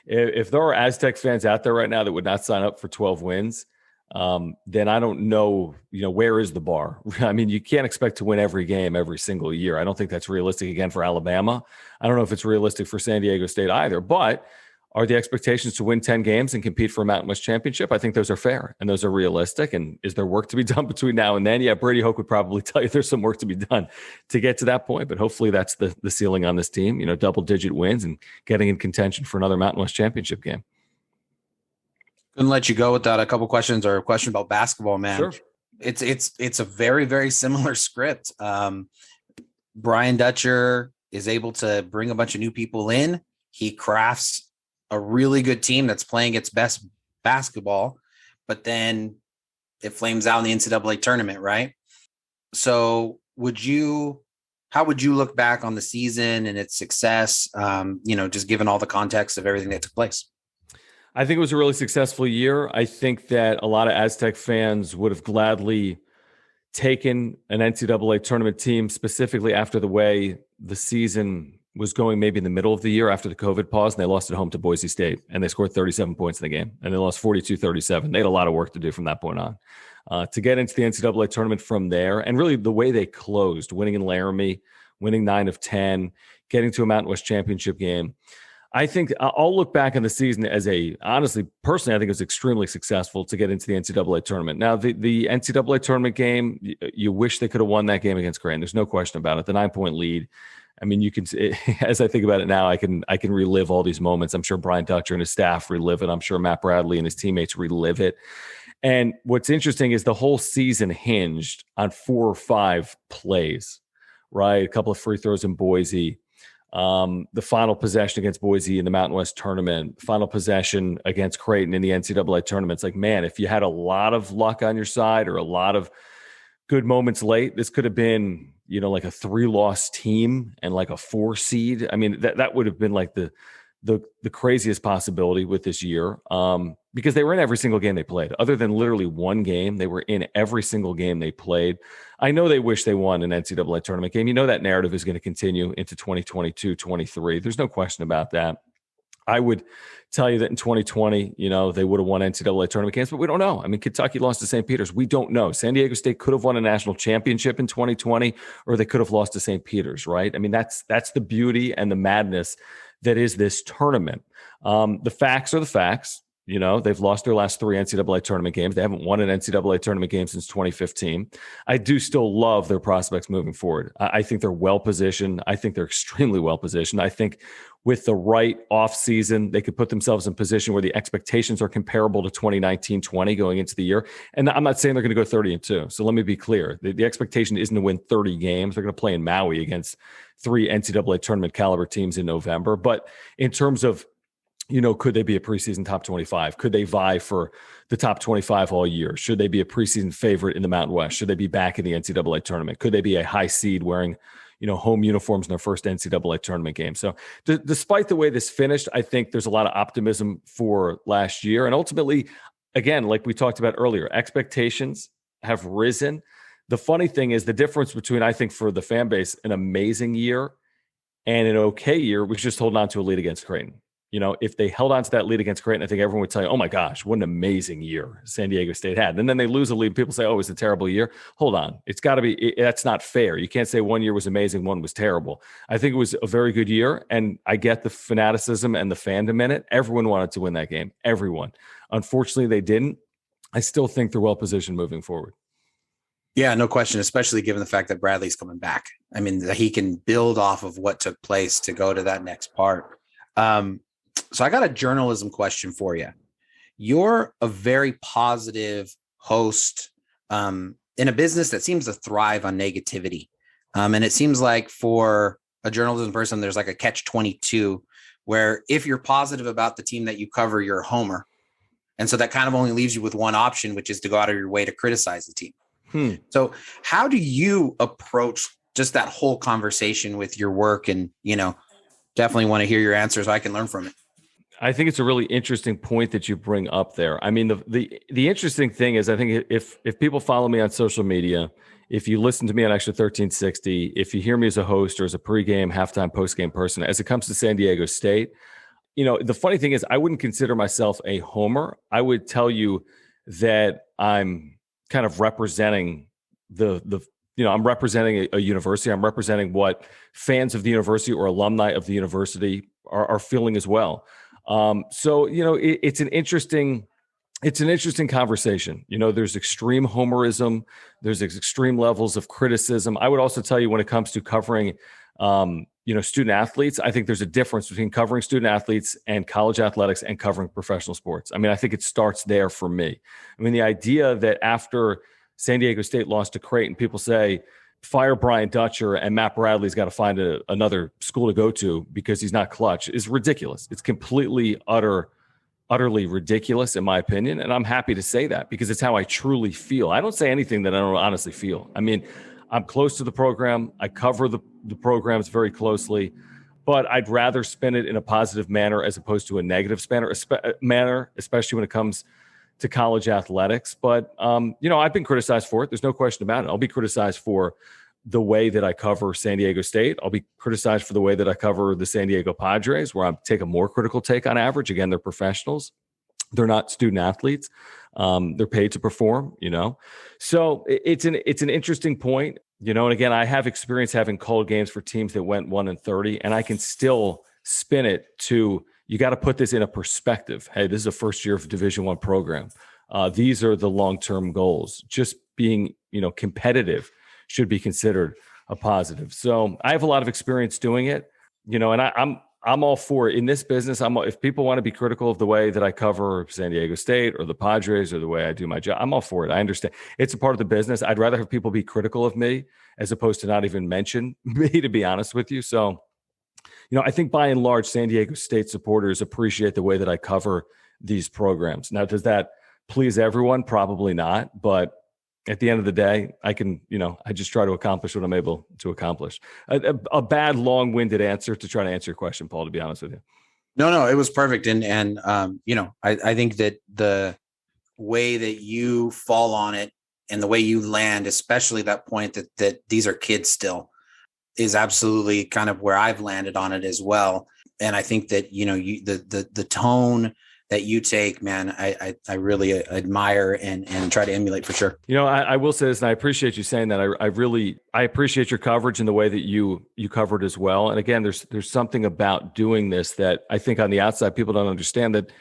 if there are Aztec fans out there right now that would not sign up for 12 wins, then I don't know, where is the bar? I mean, you can't expect to win every game every single year. I don't think that's realistic again for Alabama. I don't know if it's realistic for San Diego State either, but are the expectations to win 10 games and compete for a Mountain West championship? I think those are fair and those are realistic. And is there work to be done between now and then? Yeah, Brady Hoke would probably tell you there's some work to be done to get to that point, but hopefully that's the ceiling on this team, double-digit wins and getting in contention for another Mountain West championship game. Couldn't let you go without a couple questions or a question about basketball, man. Sure. It's a very, very similar script. Brian Dutcher is able to bring a bunch of new people in. He crafts a really good team that's playing its best basketball, but then it flames out in the NCAA tournament, right? So how would you look back on the season and its success, just given all the context of everything that took place? I think it was a really successful year. I think that a lot of Aztec fans would have gladly taken an NCAA tournament team, specifically after the way the season was going maybe in the middle of the year after the COVID pause, and they lost at home to Boise State, and they scored 37 points in the game, and they lost 42-37. They had a lot of work to do from that point on. To get into the NCAA tournament from there, and really the way they closed, winning in Laramie, winning 9 of 10, getting to a Mountain West championship game. I think I'll look back on the season as honestly, personally, I think it was extremely successful to get into the NCAA tournament. Now, the NCAA tournament game, you wish they could have won that game against Creighton. There's no question about it. The 9-point lead. I mean, you can, as I think about it now, I can relive all these moments. I'm sure Brian Dutcher and his staff relive it. I'm sure Matt Bradley and his teammates relive it. And what's interesting is the whole season hinged on 4 or 5 plays, right? A couple of free throws in Boise, the final possession against Boise in the Mountain West tournament, final possession against Creighton in the NCAA tournament. It's like, man, if you had a lot of luck on your side or a lot of good moments late, this could have been, like a 3-loss team and like a 4 seed. I mean, that would have been like the craziest possibility with this year, because they were in every single game they played. Other than literally one game, they were in every single game they played. I know they wish they won an NCAA tournament game. That narrative is going to continue into 2022, 23. There's no question about that. I would tell you that in 2020, they would have won NCAA tournament games, but we don't know. I mean, Kentucky lost to St. Peter's. We don't know. San Diego State could have won a national championship in 2020, or they could have lost to St. Peter's, right? I mean, that's the beauty and the madness that is this tournament. The facts are the facts. You know, they've lost their last 3 NCAA tournament games. They haven't won an NCAA tournament game since 2015. I do still love their prospects moving forward. I think they're well positioned. I think they're extremely well positioned. I think with the right offseason, they could put themselves in position where the expectations are comparable to 2019-20 going into the year. And I'm not saying they're going to go 30-2. So let me be clear. The expectation isn't to win 30 games. They're going to play in Maui against 3 NCAA tournament caliber teams in November. But in terms of, you know, could they be a preseason top 25? Could they vie for the top 25 all year? Should they be a preseason favorite in the Mountain West? Should they be back in the NCAA tournament? Could they be a high seed wearing, you know, home uniforms in their first NCAA tournament game? So despite the way this finished, I think there's a lot of optimism for last year. And ultimately, again, like we talked about earlier, expectations have risen. The funny thing is the difference between, I think, for the fan base, an amazing year and an okay year was just holding on to a lead against Creighton. You know, if they held on to that lead against Creighton, I think everyone would tell you, oh my gosh, what an amazing year San Diego State had. And then they lose a lead. People say, oh, it's a terrible year. Hold on. It's got to be, that's not fair. You can't say one year was amazing, one was terrible. I think it was a very good year. And I get the fanaticism and the fandom in it. Everyone wanted to win that game. Everyone. Unfortunately, they didn't. I still think they're well positioned moving forward. Yeah, no question, especially given the fact that Bradley's coming back. I mean, he can build off of what took place to go to that next part. So I got a journalism question for you. You're a very positive host in a business that seems to thrive on negativity. And it seems like for a journalism person, there's like a catch-22 where if you're positive about the team that you cover, you're a homer. And so that kind of only leaves you with one option, which is to go out of your way to criticize the team. So how do you approach just that whole conversation with your work? And, you know, definitely want to hear your answers so I can learn from it. I think it's a really interesting point that you bring up there. I mean, the interesting thing is, I think if people follow me on social media, if you listen to me on Extra 1360, if you hear me as a host or as a pregame, halftime, postgame person, as it comes to San Diego State, you know, the funny thing is I wouldn't consider myself a homer. I would tell you that I'm kind of representing I'm representing a university. I'm representing what fans of the university or alumni of the university are feeling as well. So, you know, it's an interesting conversation. You know, there's extreme homerism. There's extreme levels of criticism. I would also tell you when it comes to covering, student athletes, I think there's a difference between covering student athletes and college athletics and covering professional sports. I mean, I think it starts there for me. I mean, the idea that after San Diego State lost to Creighton, people say, fire Brian Dutcher and Matt Bradley's got to find another school to go to because he's not clutch is ridiculous. It's completely, utterly ridiculous in my opinion. And I'm happy to say that because it's how I truly feel. I don't say anything that I don't honestly feel. I mean, I'm close to the program. I cover the programs very closely, but I'd rather spin it in a positive manner as opposed to a negative manner, especially when it comes to college athletics. But, I've been criticized for it. There's no question about it. I'll be criticized for the way that I cover San Diego State. I'll be criticized for the way that I cover the San Diego Padres, where I take a more critical take on average. Again, they're professionals. They're not student athletes. They're paid to perform, you know. So it's an interesting point, you know, and again, I have experience having called games for teams that went 1-30, and I can still spin it to, you got to put this in a perspective. Hey, this is a first year of Division I program. These are the long-term goals. Just being, competitive should be considered a positive. So I have a lot of experience doing it, and I'm all for it. In this business. If people want to be critical of the way that I cover San Diego State or the Padres or the way I do my job, I'm all for it. I understand it's a part of the business. I'd rather have people be critical of me as opposed to not even mention me, to be honest with you. So, I think by and large, San Diego State supporters appreciate the way that I cover these programs. Now, does that please everyone? Probably not. But at the end of the day, I can, I just try to accomplish what I'm able to accomplish. A bad, long-winded answer to try to answer your question, Paul, to be honest with you. No, it was perfect. And I think that the way that you fall on it and the way you land, especially that point that these are kids still, is absolutely kind of where I've landed on it as well. And I think that, the tone that you take, man, I really admire and try to emulate for sure. I will say this, and I appreciate you saying that. I appreciate your coverage and the way that you covered as well. And again, there's something about doing this that I think on the outside, people don't understand, that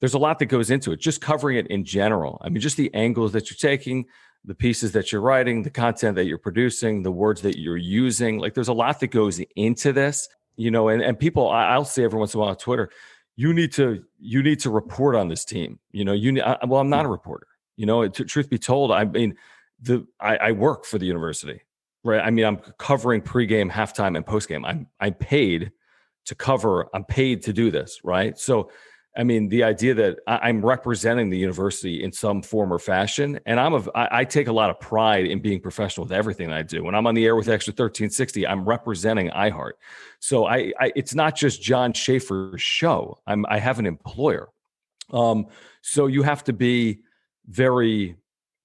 there's a lot that goes into it, just covering it in general. I mean, just the angles that you're taking, the pieces that you're writing, the content that you're producing, the words that you're using. Like there's a lot that goes into this, and people, I'll say every once in a while on Twitter, you need to report on this team. I'm not a reporter. Truth be told, I mean, I work for the university, right? I mean, I'm covering pregame, halftime, and postgame. I'm paid to cover. I'm paid to do this, right? So, I mean, the idea that I'm representing the university in some form or fashion, and I take a lot of pride in being professional with everything I do. When I'm on the air with Extra 1360, I'm representing iHeart. So it's not just John Schaefer's show. I have an employer. So you have to be very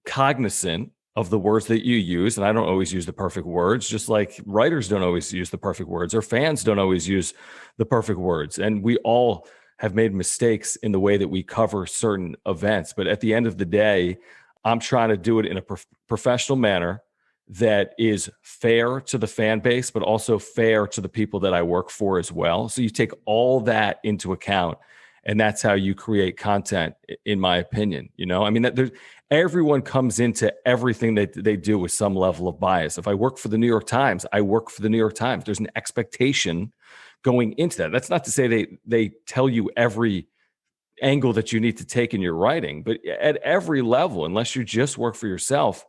cognizant of the words that you use. And I don't always use the perfect words, just like writers don't always use the perfect words, or fans don't always use the perfect words. And we all have made mistakes in the way that we cover certain events. But at the end of the day, I'm trying to do it in a professional manner that is fair to the fan base, but also fair to the people that I work for as well. So you take all that into account, and that's how you create content, in my opinion. I mean, everyone comes into everything that they do with some level of bias. If I work for the New York Times, I work for the New York Times. There's an expectation going into that. That's not to say they tell you every angle that you need to take in your writing, but at every level, unless you just work for yourself,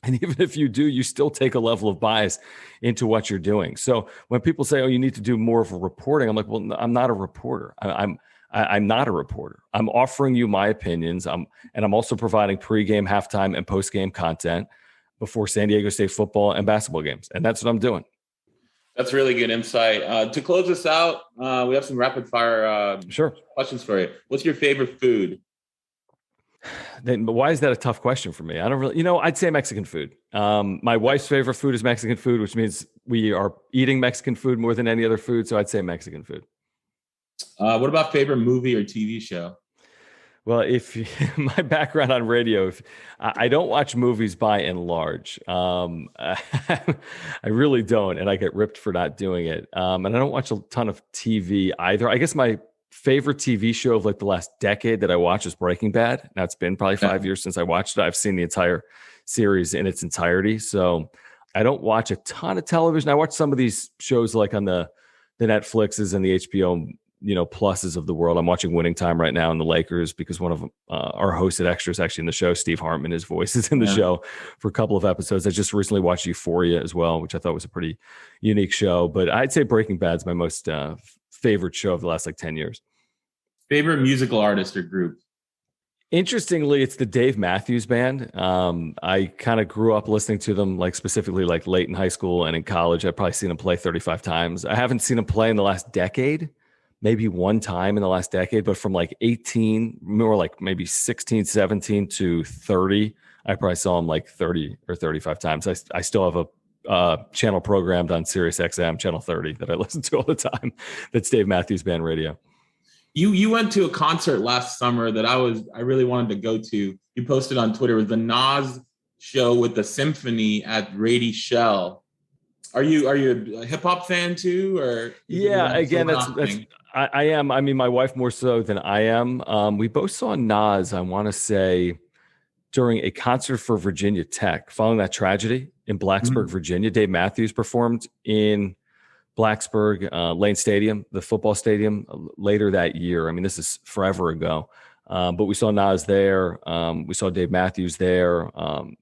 and even if you do, you still take a level of bias into what you're doing. So when people say, "Oh, you need to do more of a reporting," I'm like, "Well, I'm not a reporter. I'm not a reporter. I'm offering you my opinions. And I'm also providing pregame, halftime, and postgame content before San Diego State football and basketball games, and that's what I'm doing." That's really good insight. To close this out, we have some rapid fire questions for you. What's your favorite food? Then why is that a tough question for me? I don't really, I'd say Mexican food. My wife's favorite food is Mexican food, which means we are eating Mexican food more than any other food. So I'd say Mexican food. What about favorite movie or TV show? Well, my background on radio, I don't watch movies by and large. I really don't, and I get ripped for not doing it. And I don't watch a ton of TV either. I guess my favorite TV show of like the last decade that I watched is Breaking Bad. Now it's been probably 5 years since I watched it. I've seen the entire series in its entirety. So I don't watch a ton of television. I watch some of these shows like on the Netflixes and the HBO pluses of the world. I'm watching Winning Time right now in the Lakers because one of our hosted extras actually in the show, Steve Hartman, his voice is in the show for a couple of episodes. I just recently watched Euphoria as well, which I thought was a pretty unique show. But I'd say Breaking Bad's my most favorite show of the last 10 years. Favorite musical artist or group? Interestingly, it's the Dave Matthews Band. I kind of grew up listening to them, like specifically like late in high school and in college. I've probably seen them play 35 times. I haven't seen them play in the last decade. Maybe one time in the last decade, but from like 18, more like maybe 16, 17 to 30, I probably saw him like 30 or 35 times. I still have a channel programmed on Sirius XM, channel 30, that I listen to all the time. That's Dave Matthews Band Radio. You went to a concert last summer that I really wanted to go to. You posted on Twitter with the Nas show with the symphony at Rady Shell. Are you a hip hop fan too, or? Yeah, again, that's I am. I mean, my wife more so than I am. We both saw Nas, I want to say, during a concert for Virginia Tech following that tragedy in Blacksburg, Virginia. Dave Matthews performed in Blacksburg, Lane Stadium, the football stadium, later that year. I mean, this is forever ago. But we saw Nas there. We saw Dave Matthews there.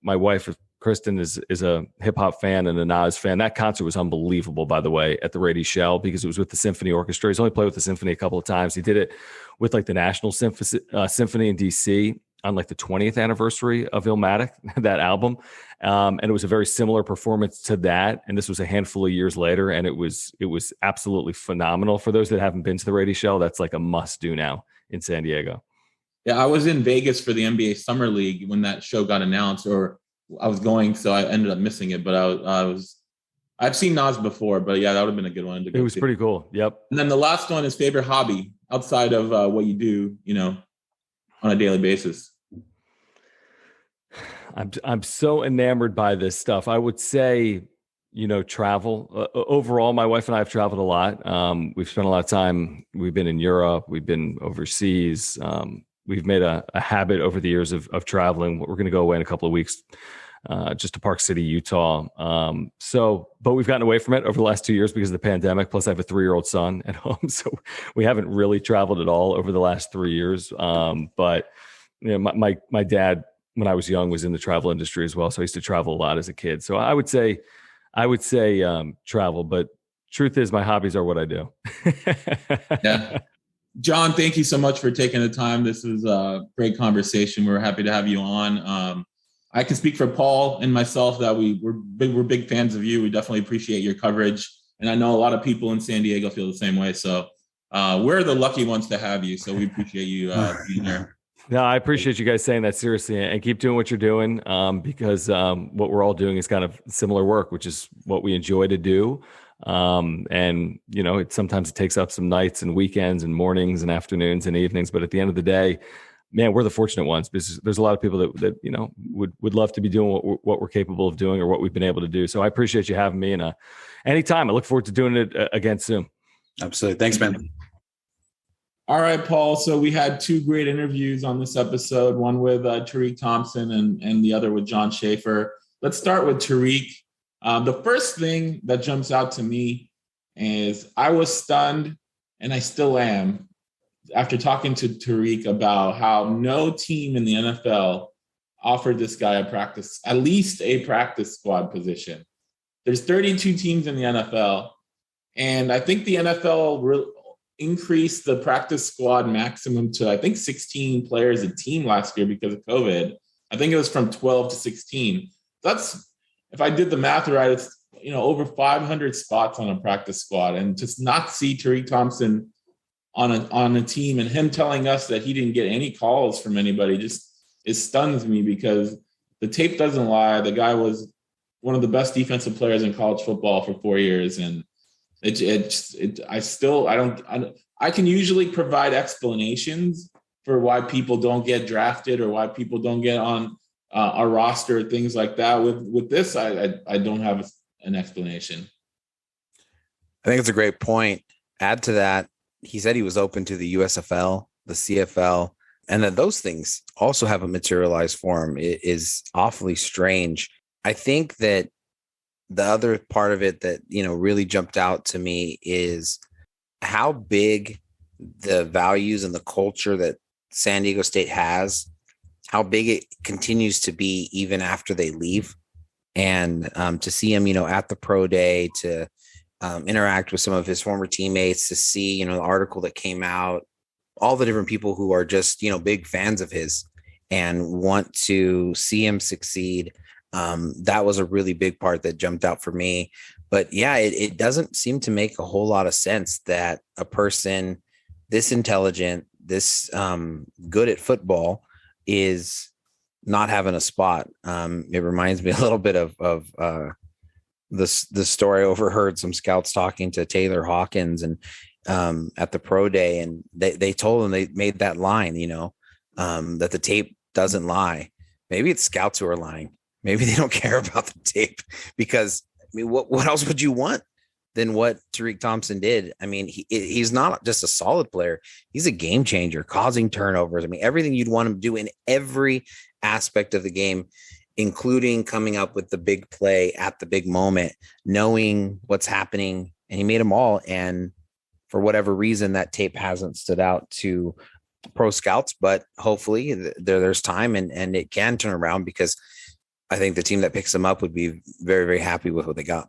My wife, Kristen, is a hip hop fan and a Nas fan. That concert was unbelievable, by the way, at the Rady Shell, because it was with the symphony orchestra. He's only played with the symphony a couple of times. He did it with like the National Symphony in DC on like the 20th anniversary of Illmatic, that album. And it was a very similar performance to that. And this was a handful of years later. And it was absolutely phenomenal. For those that haven't been to the Rady Shell, that's like a must do now in San Diego. Yeah, I was in Vegas for the NBA Summer League when that show got announced, or I was going, so I ended up missing it. But I've seen Nas before, but yeah, that would have been a good one to go. It was pretty cool. Yep. And then the last one is favorite hobby outside of what you do, on a daily basis. I'm so enamored by this stuff. I would say travel. Overall, my wife and I have traveled a lot. We've spent a lot of time. We've been in Europe. We've been overseas. We've made a habit over the years of traveling. We're going to go away in a couple of weeks, just to Park City, Utah. But we've gotten away from it over the last 2 years because of the pandemic. Plus, I have a 3-year-old son at home, so we haven't really traveled at all over the last 3 years. But my dad, when I was young, was in the travel industry as well, so I used to travel a lot as a kid. So I would say travel, but truth is, my hobbies are what I do. Yeah. John, thank you so much for taking the time. This was a great conversation. We're happy to have you on. I can speak for Paul and myself that we're big fans of you. We definitely appreciate your coverage. And I know a lot of people in San Diego feel the same way. So we're the lucky ones to have you. So we appreciate you being here. No, I appreciate you guys saying that seriously, and keep doing what you're doing, because what we're all doing is kind of similar work, which is what we enjoy to do. And sometimes it takes up some nights and weekends and mornings and afternoons and evenings. But at the end of the day, man, we're the fortunate ones, because there's a lot of people that would love to be doing what we're capable of doing or what we've been able to do. So I appreciate you having me, and anytime. I look forward to doing it again soon. Absolutely. Thanks, man. All right, Paul. So we had 2 great interviews on this episode, one with Tariq Thompson and the other with John Schaefer. Let's start with Tariq. The first thing that jumps out to me is I was stunned, and I still am, after talking to Tariq about how no team in the NFL offered this guy at least a practice squad position. There's 32 teams in the NFL, and I think the NFL increased the practice squad maximum to, I think, 16 players a team last year because of COVID. I think it was from 12 to 16. That's, if I did the math right, it's over 500 spots on a practice squad, and to not see Tariq Thompson on a team and him telling us that he didn't get any calls from anybody it stuns me, because the tape doesn't lie. The guy was one of the best defensive players in college football for 4 years, and I can usually provide explanations for why people don't get drafted or why people don't get on our roster, things like that. With this, I don't have an explanation. I think it's a great point. Add to that, he said he was open to the USFL, the CFL, and that those things also haven't materialized for him. It is awfully strange. I think that the other part of it that, really jumped out to me is how big the values and the culture that San Diego State has, how big it continues to be even after they leave. And to see him, at the pro day, to interact with some of his former teammates, to see, the article that came out, all the different people who are just, big fans of his and want to see him succeed. That was a really big part that jumped out for me. But yeah, it doesn't seem to make a whole lot of sense that a person this intelligent, this good at football is not having a spot. It reminds me a little bit of the story I overheard some scouts talking to Taylor Hawkins and at the pro day, and they told him, they made that line, that the tape doesn't lie. Maybe it's scouts who are lying. Maybe they don't care about the tape, because what else would you want than what Tariq Thompson did? I mean, he's not just a solid player. He's a game changer, causing turnovers. I mean, everything you'd want him to do in every aspect of the game, including coming up with the big play at the big moment, knowing what's happening, and he made them all. And for whatever reason, that tape hasn't stood out to pro scouts, but hopefully there's time and it can turn around, because I think the team that picks them up would be very, very happy with what they got.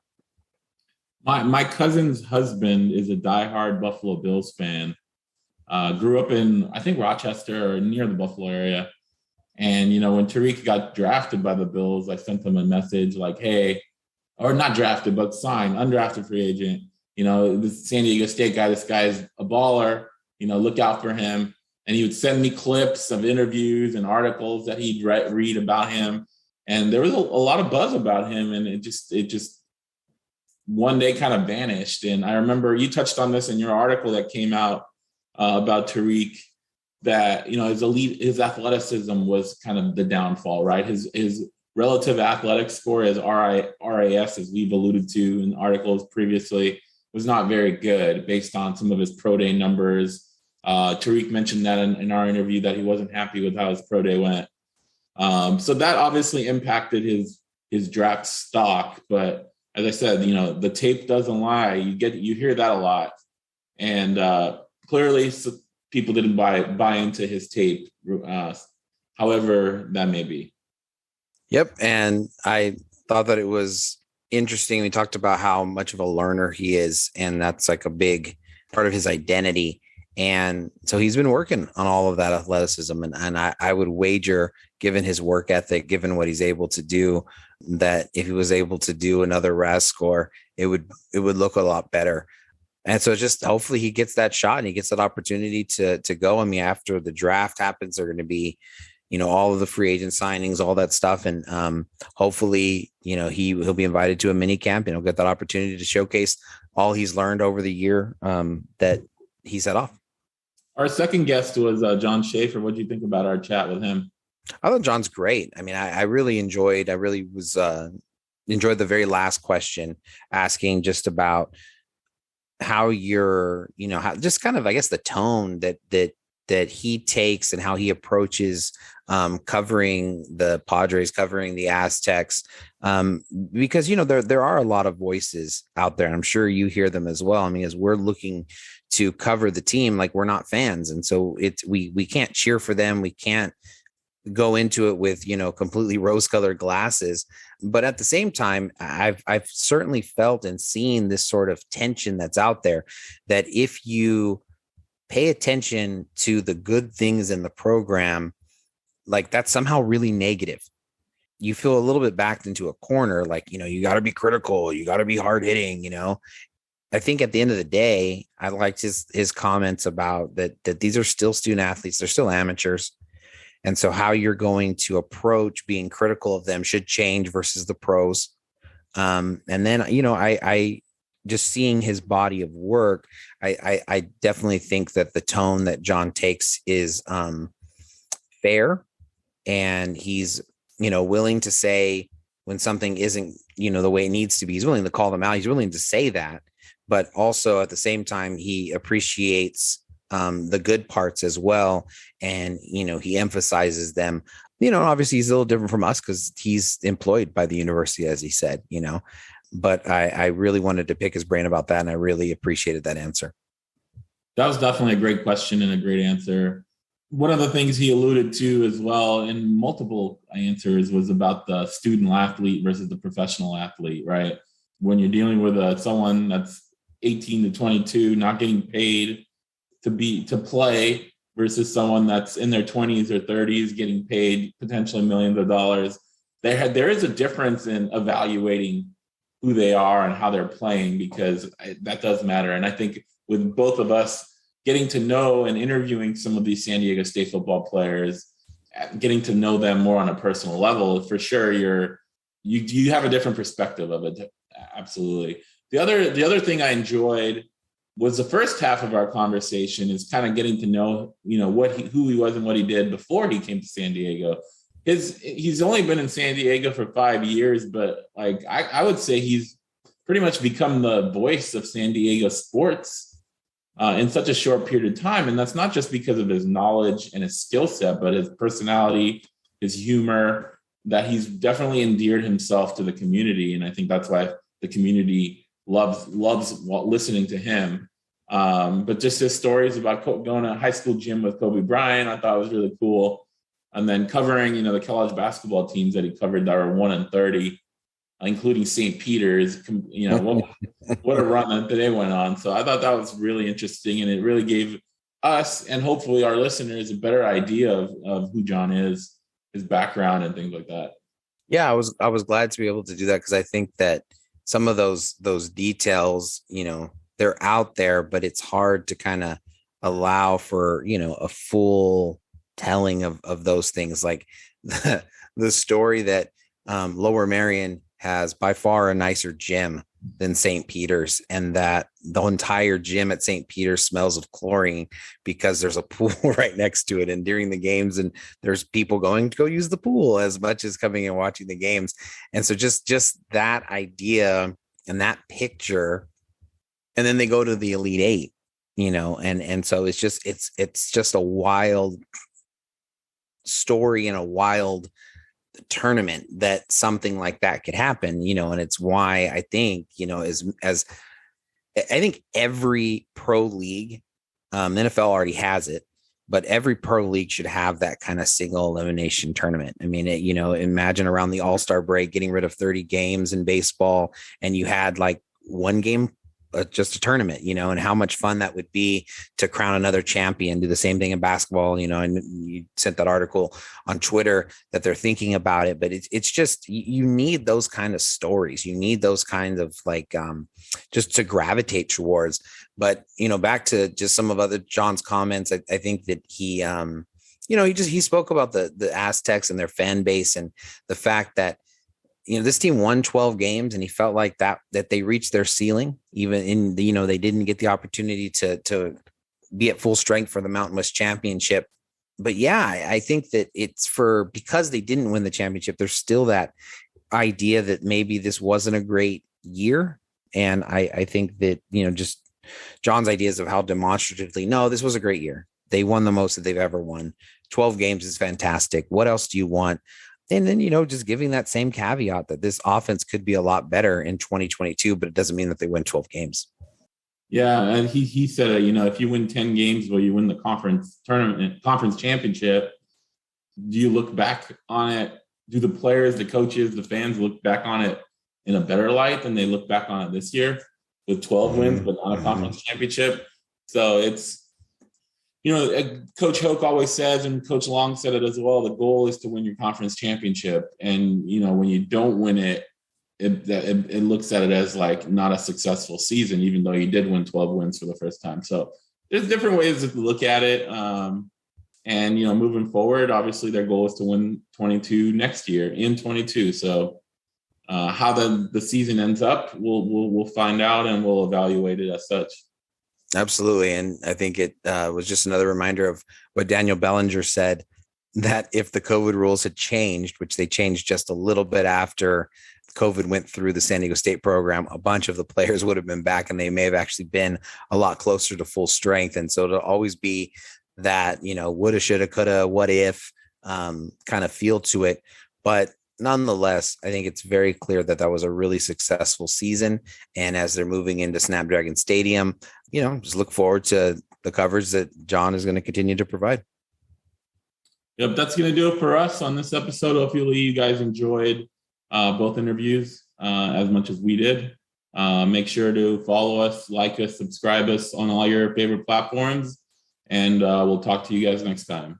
My cousin's husband is a diehard Buffalo Bills fan. Grew up in, I think, Rochester or near the Buffalo area. And, when Tariq got drafted by the Bills, I sent him a message like, hey, or not drafted, but signed, undrafted free agent. This San Diego State guy, this guy's a baller, look out for him. And he would send me clips of interviews and articles that he'd read about him. And there was a lot of buzz about him, and it just one day kind of vanished. And I remember you touched on this in your article that came out about Tariq, that his athleticism was kind of the downfall, right? His relative athletic score, his RAS, as we've alluded to in articles previously, was not very good based on some of his pro day numbers. Tariq mentioned that in our interview that he wasn't happy with how his pro day went. So that obviously impacted his draft stock. But as I said, the tape doesn't lie. You hear that a lot. And clearly people didn't buy into his tape, however that may be. Yep. And I thought that it was interesting. We talked about how much of a learner he is, and that's like a big part of his identity. And so he's been working on all of that athleticism. And I would wager, given his work ethic, given what he's able to do, that if he was able to do another RAS score, it would look a lot better. And so just hopefully he gets that shot and he gets that opportunity to go. I mean, after the draft happens, they're going to be, all of the free agent signings, all that stuff. And hopefully, he'll be invited to a mini camp and he'll get that opportunity to showcase all he's learned over the year that he set off. Our second guest was John Schaefer. What do you think about our chat with him? I thought John's great. I mean, I really enjoyed the very last question, asking just about how you're, how just kind of, I guess, the tone that he takes and how he approaches covering the Padres, covering the Aztecs, because, there are a lot of voices out there, and I'm sure you hear them as well. I mean, as we're looking to cover the team, like, we're not fans. And so we can't cheer for them. We can't go into it with, completely rose-colored glasses. But at the same time, I've certainly felt and seen this sort of tension that's out there, that if you pay attention to the good things in the program, like, that's somehow really negative. You feel a little bit backed into a corner, like, you got to be critical, you got to be hard hitting, I think at the end of the day, I liked his comments about that these are still student athletes. They're still amateurs. And so how you're going to approach being critical of them should change versus the pros. And then, I just seeing his body of work, I definitely think that the tone that John takes is fair, and he's, willing to say when something isn't, the way it needs to be. He's willing to call them out. He's willing to say that, but also at the same time, he appreciates the good parts as well. And, he emphasizes them. Obviously he's a little different from us because he's employed by the university, as he said, but I really wanted to pick his brain about that. And I really appreciated that answer. That was definitely a great question and a great answer. One of the things he alluded to as well in multiple answers was about the student athlete versus the professional athlete, right? When you're dealing with someone that's 18 to 22, not getting paid to play, versus someone that's in their 20s or 30s getting paid potentially millions of dollars, there is a difference in evaluating who they are and how they're playing, because that does matter. And I think with both of us getting to know and interviewing some of these San Diego State football players, getting to know them more on a personal level, for sure, you have a different perspective of it. Absolutely. The other thing I enjoyed was the first half of our conversation is kind of getting to know, who he was and what he did before he came to San Diego. He's only been in San Diego for 5 years, but like I would say he's pretty much become the voice of San Diego sports in such a short period of time. And that's not just because of his knowledge and his skill set, but his personality, his humor, that he's definitely endeared himself to the community. And I think that's why the community loves listening to him. But just his stories about going to high school gym with Kobe Bryant, I thought was really cool. And then covering, the college basketball teams that he covered that were 1-30, including St. Peter's, what a run that they went on. So I thought that was really interesting, and it really gave us and hopefully our listeners a better idea of who John is, his background and things like that. Yeah, I was glad to be able to do that, because I think that some of those details, they're out there, but it's hard to kind of allow for, a full telling of those things. Like the story that Lower Merion has by far a nicer gym than St. Peter's, and that the entire gym at St. Peter's smells of chlorine because there's a pool right next to it. And during the games, and there's people going to go use the pool as much as coming and watching the games. And so just that idea and that picture, and then they go to the Elite Eight, and so it's just a wild story and a wild tournament that something like that could happen, and it's why I think, as I think every pro league, the NFL already has it, but every pro league should have that kind of single elimination tournament. I mean, imagine around the All-Star break, getting rid of 30 games in baseball, and you had like one game, just a tournament, and how much fun that would be to crown another champion. Do the same thing in basketball, and you sent that article on Twitter that they're thinking about it, but it's just, you need those kind of stories. You need those kinds of just to gravitate towards. But, back to just some of other John's comments, I think that he spoke about the Aztecs and their fan base, and the fact that, this team won 12 games, and he felt like that they reached their ceiling, even in they didn't get the opportunity to be at full strength for the Mountain West Championship. But yeah, I think that it's because they didn't win the championship, there's still that idea that maybe this wasn't a great year. And I think that, just John's ideas of how demonstratively, no, this was a great year. They won the most that they've ever won. 12 games is fantastic. What else do you want? And then, just giving that same caveat that this offense could be a lot better in 2022, but it doesn't mean that they win 12 games. Yeah. And he said, if you win 10 games, well, you win the conference championship. Do you look back on it? Do the players, the coaches, the fans look back on it in a better light than they look back on it this year with 12 wins, but not a conference championship? So it's, Coach Hoke always says, and Coach Long said it as well, the goal is to win your conference championship. And, when you don't win it, it looks at it as like not a successful season, even though you did win 12 wins for the first time. So there's different ways to look at it. And, moving forward, obviously their goal is to win 22 next year in 22. So how the season ends up, we'll find out, and we'll evaluate it as such. Absolutely. And I think it was just another reminder of what Daniel Bellinger said, that if the COVID rules had changed, which they changed just a little bit after COVID went through the San Diego State program, a bunch of the players would have been back, and they may have actually been a lot closer to full strength. And so it'll always be that, woulda, shoulda, coulda, what if kind of feel to it. But nonetheless, I think it's very clear that was a really successful season. And as they're moving into Snapdragon Stadium, just look forward to the coverage that John is going to continue to provide. Yep, that's going to do it for us on this episode. Hopefully you guys enjoyed both interviews as much as we did. Make sure to follow us, like us, subscribe us on all your favorite platforms, and we'll talk to you guys next time.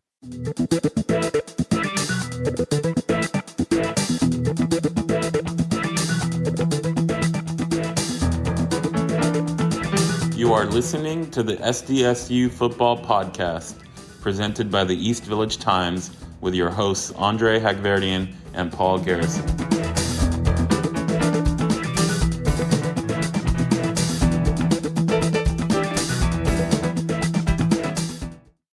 You are listening to the SDSU Football Podcast, presented by the East Village Times, with your hosts Andre Hagverdian and Paul Garrison.